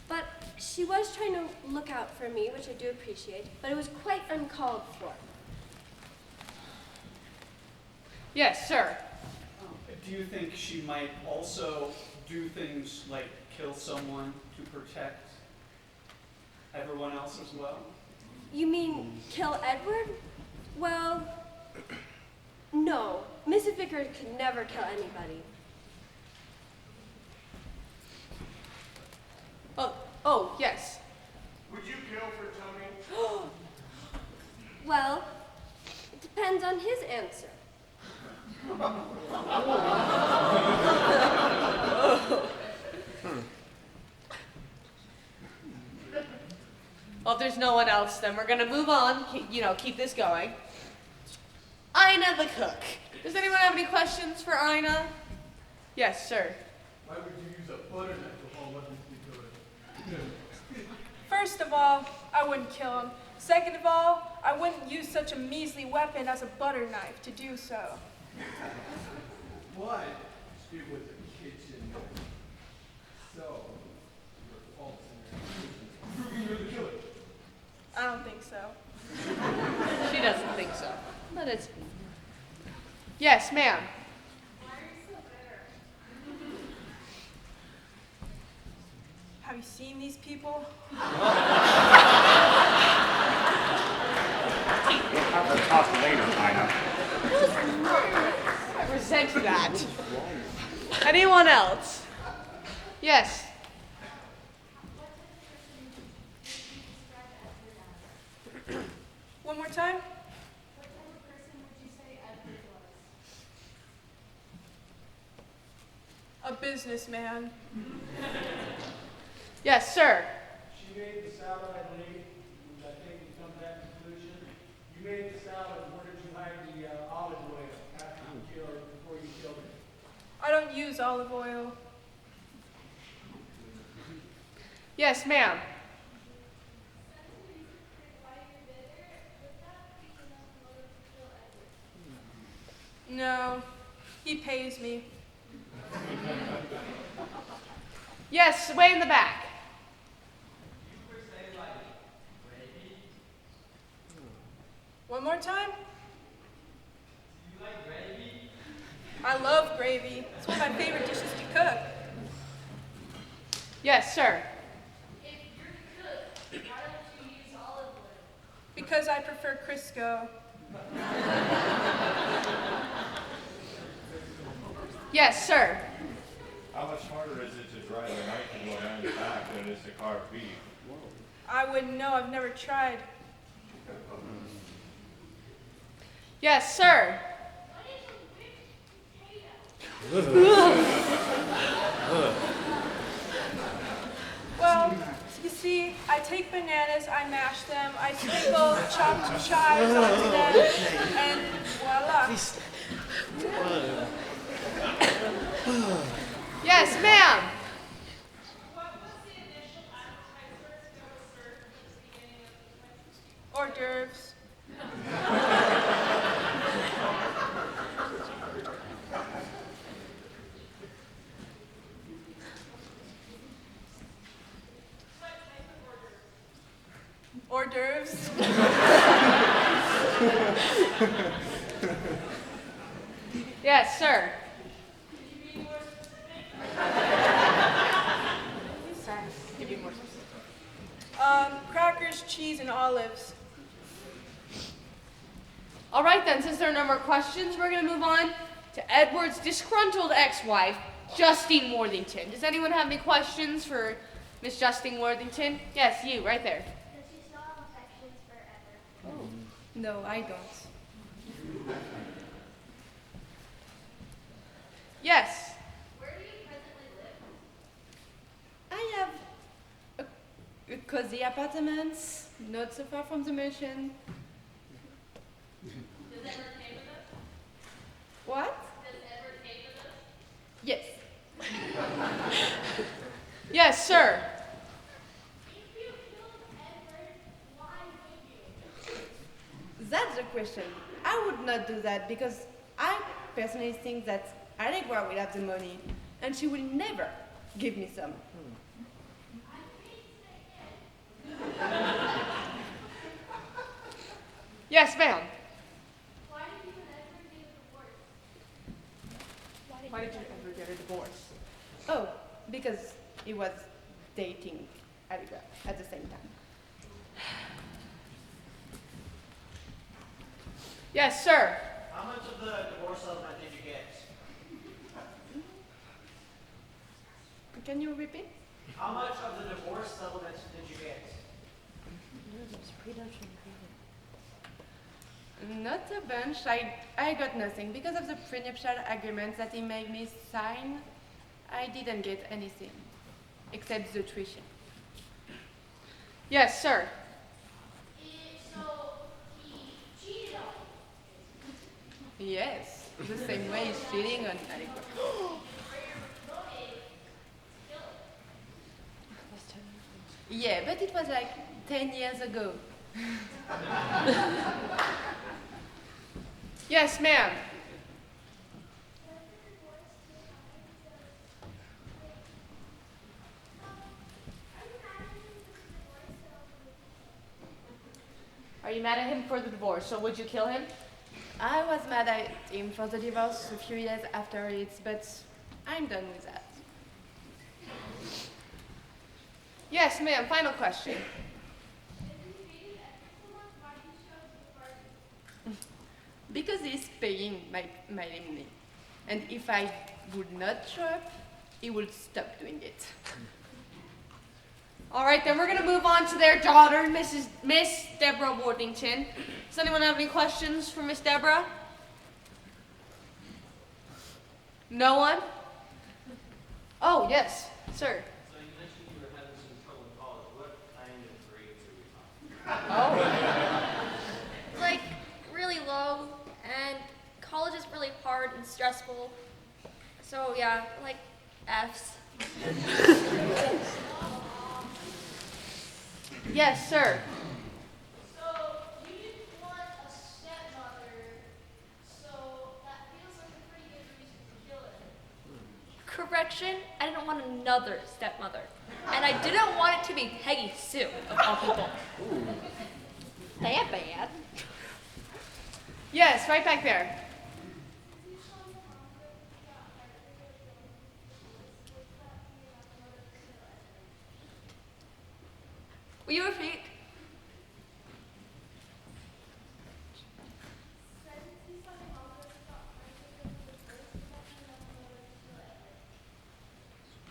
But she was trying to look out for me, which I do appreciate, but it was quite uncalled for. Yes, sir. Do you think she might also do things like kill someone to protect everyone else as well? You mean kill Edward? Well, no. Mrs. Vickers could never kill anybody. Oh, yes. Would you kill for Tony? Well, it depends on his answer. Well, if there's no one else, then we're gonna move on. Keep this going. Ina the cook. Does anyone have any questions for Ina? Yes, sir. Why would you use a butter knife of all weapons to kill it? First of all, I wouldn't kill him. Second of all, I wouldn't use such a measly weapon as a butter knife to do so. Why? It was a kitchen knife. So, your faults in your proving you're the killer. I don't think so. She doesn't think so. But it's... Yes, ma'am. Have you seen these people? We'll have to talk later, Ina. I resent that. Anyone else? Yes. One more time? A businessman. Yes, sir. She made the salad, I believe, and I think we come to that conclusion. You made the salad, where did you hide the olive oil after you killed her, before you killed her? I don't use olive oil. Yes, ma'am. No, he pays me. Yes, way in the back. One more time? I love gravy. It's one of my favorite dishes to cook. Yes, sir. Because I prefer Crisco. Yes, sir. How much harder is it to drive a knife to go down your back than it is to carve beef? I wouldn't know. I've never tried. Yes, sir. Well, you see, I take bananas, I mash them, I sprinkle chopped chives onto them, and voila. Yes, ma'am. Hors d'oeuvres. Hors d'oeuvres. Yes, sir. Give me more specific. Crackers, cheese, and olives. All right, then, since there are no more questions, we're going to move on to Edward's disgruntled ex-wife, Justine Worthington. Does anyone have any questions for Miss Justine Worthington? Yes, you, right there. Does she still have affections for Edward? Oh. No, I don't. Yes. Where do you presently live? I have a cozy apartment, not so far from the mission. Does Edward pay with us? What? Does Edward pay with us? Yes. Yes, sir. If you killed Edward, why would you? That's the question. I would not do that because I personally think that I didn't grow up without the money, and she will never give me some. Yes, ma'am. Why did you and Edward get a divorce? Why did you ever get a divorce? Oh, because he was dating Abigail at the same time. Yes, sir. How much of the divorce settlement did you get? Can you repeat? How much of the divorce settlement did you get? Not a bunch. I got nothing. Because of the prenuptial agreement that he made me sign, I didn't get anything. Except the tuition. Yes, sir. So he cheated on you. Yes, the same way he's cheating on Abigail. Yeah, but it was like 10 years ago. Yes, ma'am. Are you mad at him for the divorce? So would you kill him? I was mad at him for the divorce a few years after it, but I'm done with that. Yes, ma'am. Final question. Because he's paying my money. And if I would not show up, he would stop doing it. All right, then we're going to move on to their daughter, Miss Deborah Worthington. Does anyone have any questions for Miss Deborah? No one? Oh, yes, sir. So you mentioned you were having some trouble in college. What kind of grades are we talking? Like, really low, and college is really hard and stressful. So, yeah, like F's. Yes, sir. So you didn't want a stepmother, so that feels like a pretty good reason to kill it. Correction, I didn't want another stepmother. And I didn't want it to be Peggy Sue, of all people. That bad. Yes, right back there. Will you repeat?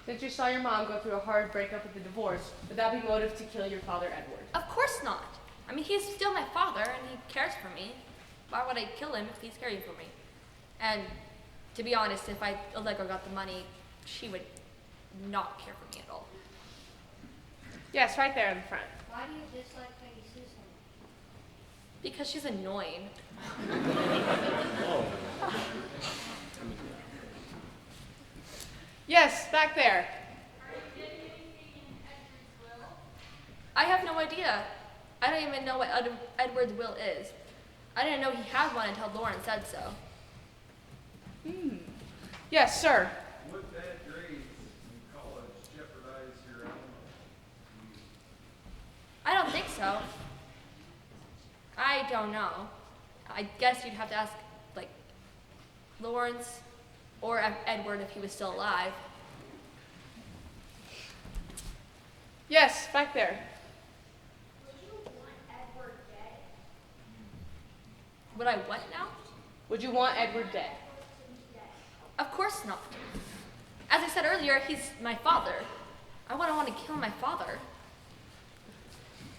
Since you saw your mom go through a hard breakup with the divorce, would that be motive to kill your father, Edward? Of course not. I mean, he's still my father, and he cares for me. Why would I kill him if he's caring for me? And to be honest, if Allegra got the money, she would not care for me at all. Yes, right there in front. Why do you dislike Peggy Sue so much? Because she's annoying. Yes, back there. Are you getting anything in Edward's will? I have no idea. I don't even know what Edward's will is. I didn't know he had one until Lauren said so. Yes, sir. Would bad grades in college jeopardize your alimony? I don't think so. I don't know. I guess you'd have to ask, like, Lawrence or Edward if he was still alive. Yes, back there. Would you want Edward dead? Would I what now? Would you want Edward dead? Of course not. As I said earlier, he's my father. I wouldn't want to kill my father.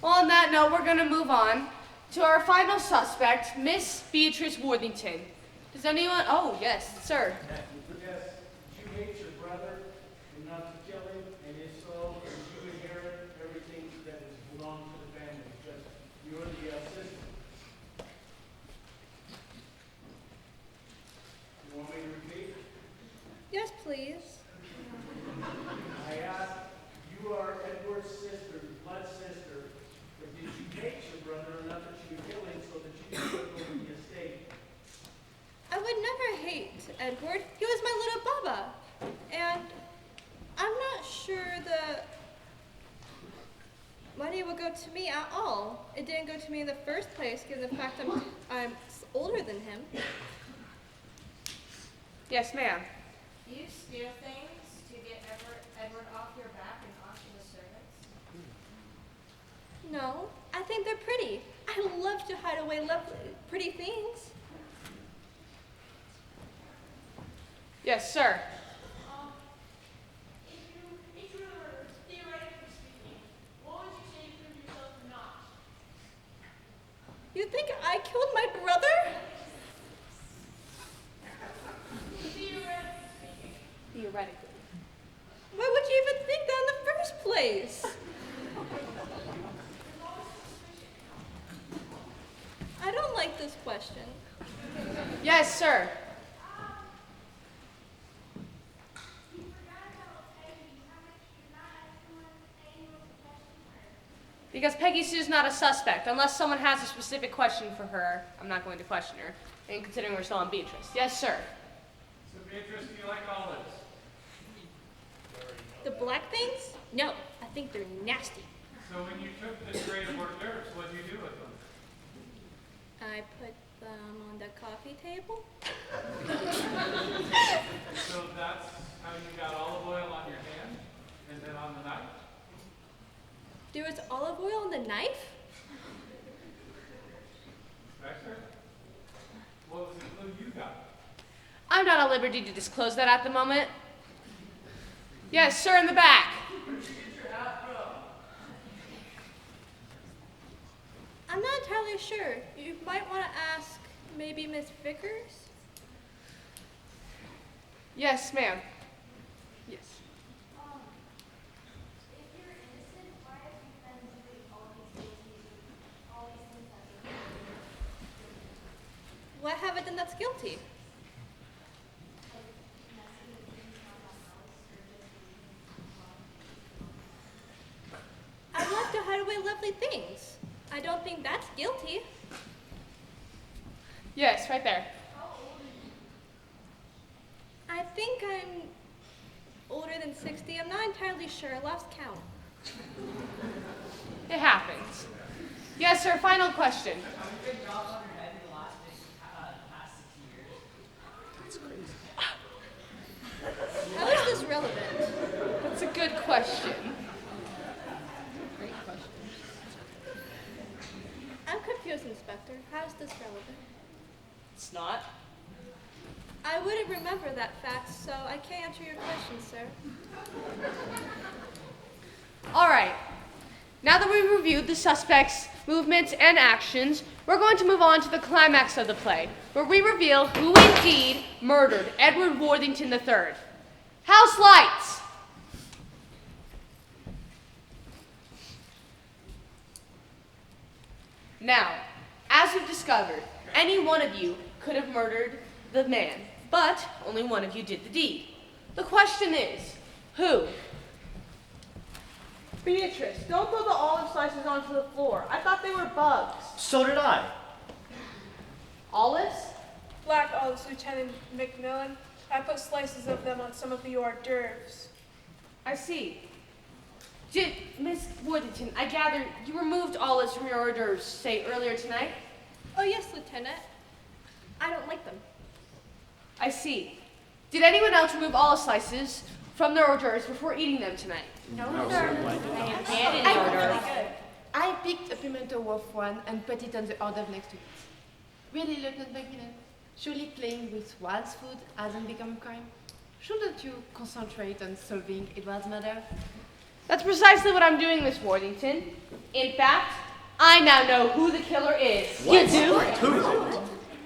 Well, on that note, we're going to move on to our final suspect, Miss Beatrice Worthington. Does anyone? Oh, yes, sir. Yes, you hate your brother enough to kill him, and if so, you inherit everything that belongs to the family, because you're the sister. You want me to repeat? Yes, please. I asked, you are Edward's sister, blood sister, but did you hate your brother enough that you would kill him so that you could take over the estate? I would never hate Edward. He was my little Baba. And I'm not sure the money will go to me at all. It didn't go to me in the first place, given the fact I'm older than him. Yes, ma'am. Do you steal things to get Edward off your back and onto the servants? No, I think they're pretty. I love to hide away lovely, pretty things. Yes, sir. If you were theoretically speaking, what would you say to prove yourself or not? You think I killed my brother? Theoretically speaking. Theoretically. Why would you even think that in the first place? I don't like this question. Yes, sir. Because Peggy Sue's not a suspect. Unless someone has a specific question for her, I'm not going to question her. And considering we're still on Beatrice. Yes, sir. So Beatrice, do you like olives? The black things? No, I think they're nasty. So when you took the tray of hors d'oeuvres, what did you do with them? I put them on the coffee table. So that's how you got olive oil on your hand, and then on the knife? There was olive oil on the knife? Inspector, what was the clue you got? I'm not at liberty to disclose that at the moment. Yes, sir, in the back. Where'd you get your hat from? I'm not entirely sure. You might want to ask maybe Miss Vickers? Yes, ma'am. Yes. If you're innocent, why have you been doing all these things that are What have I done that's guilty? I love to hide away lovely things. I don't think that's guilty. Yes, right there. I think I'm older than 60. I'm not entirely sure. I lost count. It happens. Yes, sir, final question. How is this relevant? That's a good question. Great question. I'm confused, Inspector. How is this relevant? It's not. I wouldn't remember that fact, so I can't answer your question, sir. All right. Now that we've reviewed the suspect's movements and actions, we're going to move on to the climax of the play, where we reveal who indeed murdered Edward Worthington III. House lights! Now, as we've discovered, any one of you could have murdered the man, but only one of you did the deed. The question is, who? Beatrice, don't throw the olive slices onto the floor. I thought they were bugs. So did I. Olives? Black olives, Lieutenant McMillan. I put slices of them on some of the hors d'oeuvres. I see. Did Miss Worthington, I gather you removed olives from your hors d'oeuvres, say, earlier tonight? Oh, yes, Lieutenant. I don't like them. I see. Did anyone else remove olive slices from their hors d'oeuvres before eating them tonight? No, No, sir. sir. I picked a pimento wolf one and put it on the hors d'oeuvre next to it. Really, Lieutenant McMillan? Surely playing with Wild's food hasn't become a crime? Shouldn't you concentrate on solving Edward's murder? That's precisely what I'm doing, Miss Worthington. In fact, I now know who the killer is. What? You do? Who is it?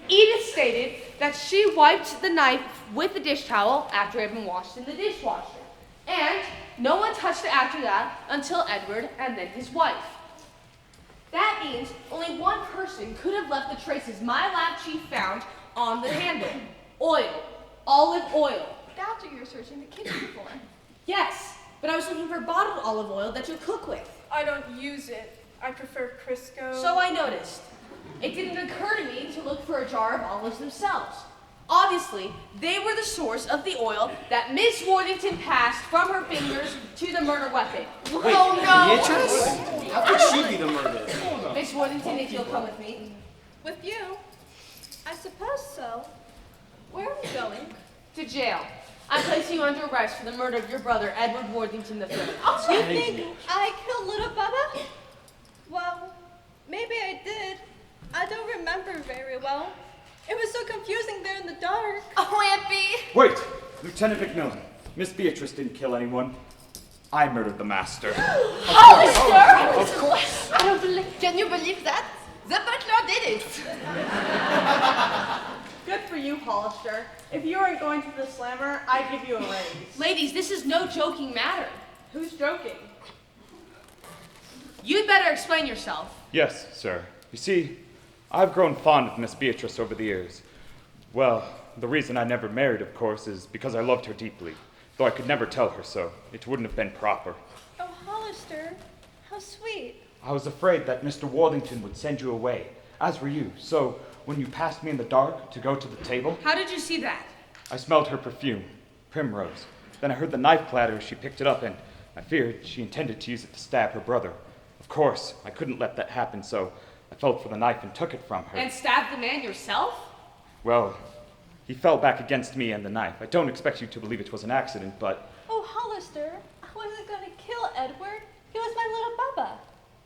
Edith stated that she wiped the knife with the dish towel after it had been washed in the dishwasher. And no one touched it after that until Edward and then his wife. That means only one person could have left the traces my lab chief found on the handle. Oil. Olive oil. That's what you were searching the kitchen for. Yes, but I was looking for bottled olive oil that you cook with. I don't use it. I prefer Crisco. So I noticed. It didn't occur to me to look for a jar of olives themselves. Obviously, they were the source of the oil that Miss Worthington passed from her fingers to the murder weapon. Wait, oh no! Beatrice? How could she be the murderer? Miss Worthington, if you'll come with me. With you? I suppose so. Where are we going? To jail. I place you under arrest for the murder of your brother, Edward Worthington III. You think I killed little Bubba? Well, maybe I did. I don't remember very well. It was so confusing there in the dark. Oh, Aunt Bee! Wait! Lieutenant McMillan, Miss Beatrice didn't kill anyone. I murdered the master. Hollister! Of course. I don't believe. Can you believe that? The butler did it. Good for you, Hollister. If you weren't going to the slammer, I'd give you a raise. Ladies, this is no joking matter. Who's joking? You'd better explain yourself. Yes, sir. You see, I've grown fond of Miss Beatrice over the years. Well, the reason I never married, of course, is because I loved her deeply. Though I could never tell her so. It wouldn't have been proper. Oh, Hollister, how sweet. I was afraid that Mr. Worthington would send you away, as were you. So, when you passed me in the dark to go to the table, How did you see that? I smelled her perfume, primrose. Then I heard the knife clatter as she picked it up, and I feared she intended to use it to stab her brother. Of course, I couldn't let that happen, so I felt for the knife and took it from her. And stabbed the man yourself? Well, he fell back against me and the knife. I don't expect you to believe it was an accident, but Oh, Hollister, I wasn't going to kill Edward. He was my little Bubba.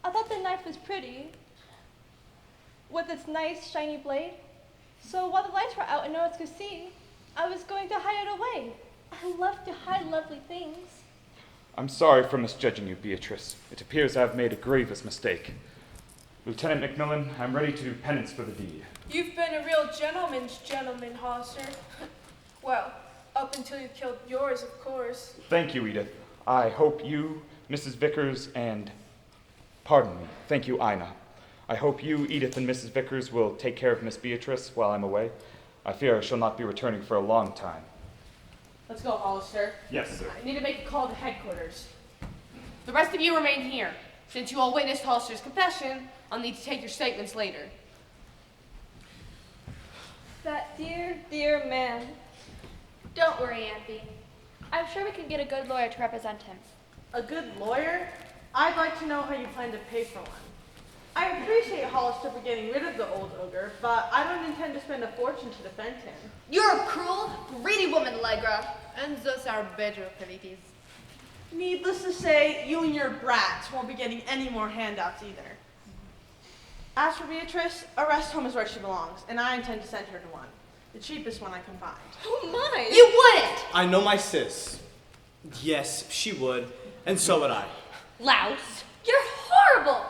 I thought the knife was pretty, with its nice, shiny blade. So while the lights were out and no one could see, I was going to hide it away. I love to hide lovely things. I'm sorry for misjudging you, Beatrice. It appears I have made a grievous mistake. Lieutenant McMillan, I'm ready to do penance for the deed. You've been a real gentleman's gentleman, Hollister. Well, up until you killed yours, of course. Thank you, Edith. I hope you, Mrs. Vickers, and... Pardon me. Thank you, Ina. I hope you, Edith, and Mrs. Vickers will take care of Miss Beatrice while I'm away. I fear I shall not be returning for a long time. Let's go, Hollister. Yes, sir. I need to make a call to headquarters. The rest of you remain here. Since you all witnessed Hollister's confession, I'll need to take your statements later. That dear, dear man. Don't worry, Aunt Bee. I'm sure we can get a good lawyer to represent him. A good lawyer? I'd like to know how you plan to pay for one. I appreciate Hollister for getting rid of the old ogre, but I don't intend to spend a fortune to defend him. You're a cruel, greedy woman, Allegra. And those are better qualities. Needless to say, you and your brats won't be getting any more handouts either. As for Beatrice, a rest home is where she belongs, and I intend to send her to one. The cheapest one I can find. Oh my! You wouldn't! I know my sis. Yes, she would, and so would I. Louse. You're horrible!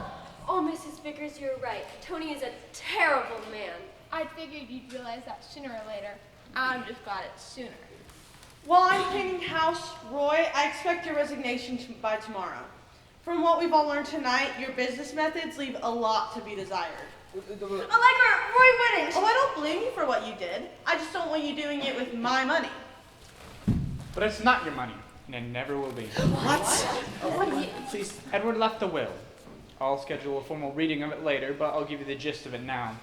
Oh, Mrs. Vickers, you're right. Tony is a terrible man. I figured you'd realize that sooner or later. I just got it sooner. While I'm cleaning house, Roy, I expect your resignation by tomorrow. From what we've all learned tonight, your business methods leave a lot to be desired. Allegra, Roy wouldn't. Oh, I don't blame you for what you did. I just don't want you doing it with my money. But it's not your money, and it never will be. What? Please, Edward left a will. I'll schedule a formal reading of it later, but I'll give you the gist of it now.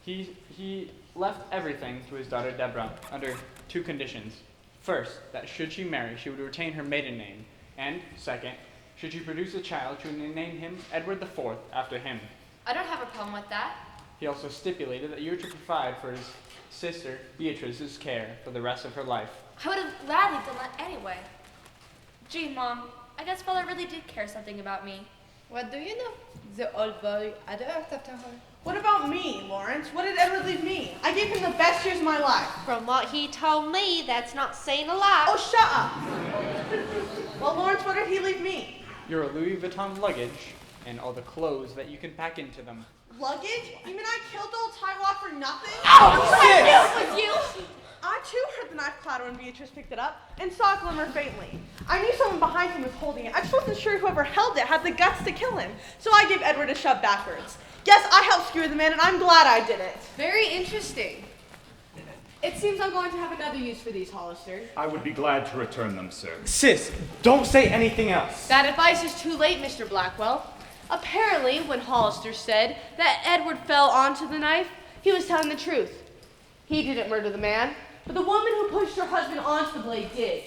He left everything to his daughter Deborah under two conditions. First, that should she marry, she would retain her maiden name. And second, should she produce a child, she would name him Edward IV after him. I don't have a problem with that. He also stipulated that you were to provide for his sister Beatrice's care for the rest of her life. I would have gladly done that anyway. Gee, Mom, I guess Father really did care something about me. What do you know? The old boy had a heart after all. What about me, Lawrence? What did Edward leave me? I gave him the best years of my life. From what he told me, that's not saying a lot. Oh, shut up. Well, Lawrence, what did he leave me? Your Louis Vuitton luggage and all the clothes that you can pack into them. Luggage? You mean I killed old Tywalt for nothing? Oh, with you! I too heard the knife clatter when Beatrice picked it up and saw it glimmer faintly. I knew someone behind him was holding it. I just wasn't sure whoever held it had the guts to kill him. So I gave Edward a shove backwards. Yes, I helped skewer the man, and I'm glad I did it. Very interesting. It seems I'm going to have another use for these, Hollister. I would be glad to return them, sir. Sis, don't say anything else. That advice is too late, Mr. Blackwell. Apparently, when Hollister said that Edward fell onto the knife, he was telling the truth. He didn't murder the man, but the woman who pushed her husband onto the blade did.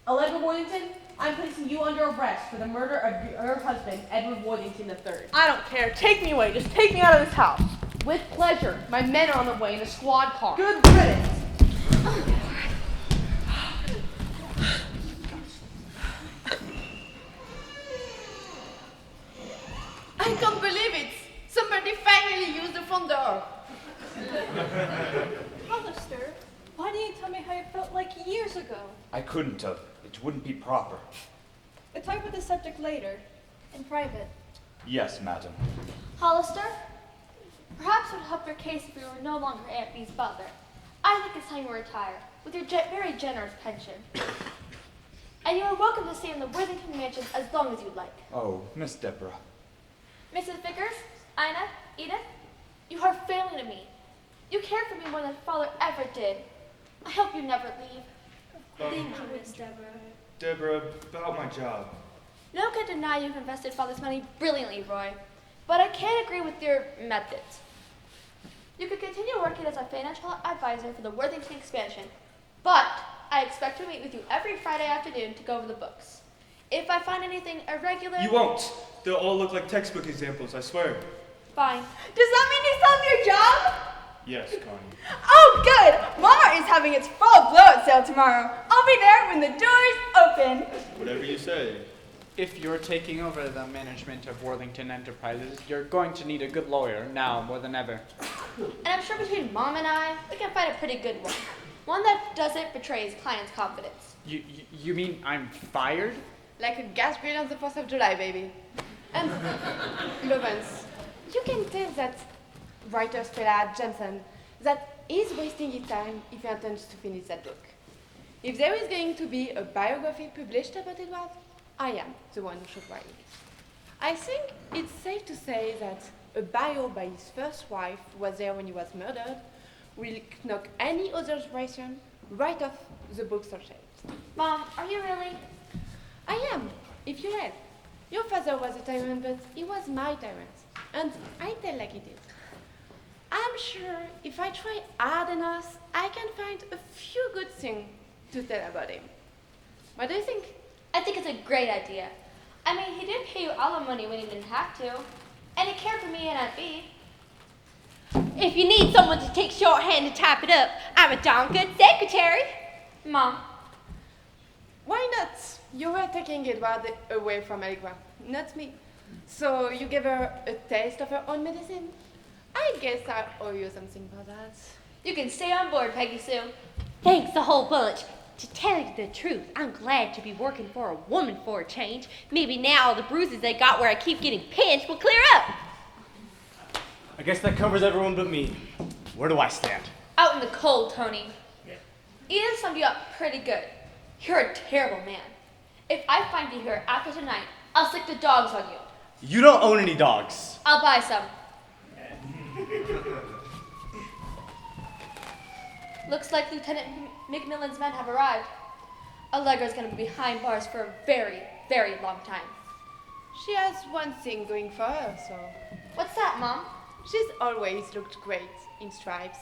Allegra Worthington, I'm placing you under arrest for the murder of her husband, Edward Worthington III. I don't care. Take me away. Just take me out of this house. With pleasure. My men are on the way in a squad car. Good riddance. I can't believe it! Somebody finally used the front door. Hollister, why didn't you tell me how you felt like years ago? I couldn't have. It wouldn't be proper. We'll talk about the subject later, in private. Yes, madam. Hollister, perhaps it would help your case if you were no longer Aunt Bee's butler. I think it's time you retire, with your very generous pension. And you are welcome to stay in the Worthington Mansion as long as you'd like. Oh, Miss Deborah. Mrs. Vickers, Ina, Edith, you are failing to me. You cared for me more than Father ever did. I hope you never leave. Thank you, Miss Deborah. Deborah, about my job. No one can deny you've invested Father's money brilliantly, Roy, but I can't agree with your methods. You could continue working as a financial advisor for the Worthington expansion, but I expect to meet with you every Friday afternoon to go over the books. If I find anything irregular... You won't. They'll all look like textbook examples, I swear. Fine. Does that mean you still have your job? Yes, Connie. Oh, good! Walmart is having its fall blowout sale tomorrow. I'll be there when the doors open. Whatever you say. If you're taking over the management of Worthington Enterprises, you're going to need a good lawyer now more than ever. And I'm sure between Mom and I, we can find a pretty good one. One that doesn't betray his client's confidence. You mean I'm fired? Like a gas grill on the 4th of July, baby. And, Lovens, you can tell that writer Stella Jameson that he's wasting his time if he intends to finish that book. If there is going to be a biography published about Edward, I am the one who should write it. I think it's safe to say that a bio by his first wife, who was there when he was murdered, will knock any other inspiration right off the bookstore shelves. Mom, are you really? I am, if you let. Your father was a tyrant, but he was my tyrant. And I tell like it is. I'm sure if I try hard enough, I can find a few good things to tell about him. What do you think? I think it's a great idea. I mean, he did pay you all the money when he didn't have to. And he cared for me and Aunt Bee. If you need someone to take shorthand and type it up, I'm a darn good secretary. Mom. Why not? You were taking Edward away from Allegra, not me. So you gave her a taste of her own medicine? I guess I owe you something for that. You can stay on board, Peggy Sue. Thanks a whole bunch. To tell you the truth, I'm glad to be working for a woman for a change. Maybe now all the bruises I got where I keep getting pinched will clear up. I guess that covers everyone but me. Where do I stand? Out in the cold, Tony. Edith summed you up pretty good. You're a terrible man. If I find you here after tonight, I'll stick the dogs on you. You don't own any dogs. I'll buy some. Looks like Lieutenant McMillan's men have arrived. Allegra's gonna be behind bars for a very, very long time. She has one thing going for her, so... What's that, Mom? She's always looked great in stripes.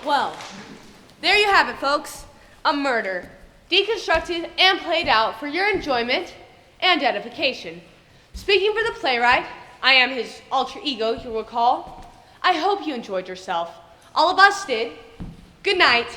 Well, there you have it, folks. A murder, deconstructed and played out for your enjoyment and edification. Speaking for the playwright, I am his alter ego, you'll recall. I hope you enjoyed yourself. All of us did. Good night.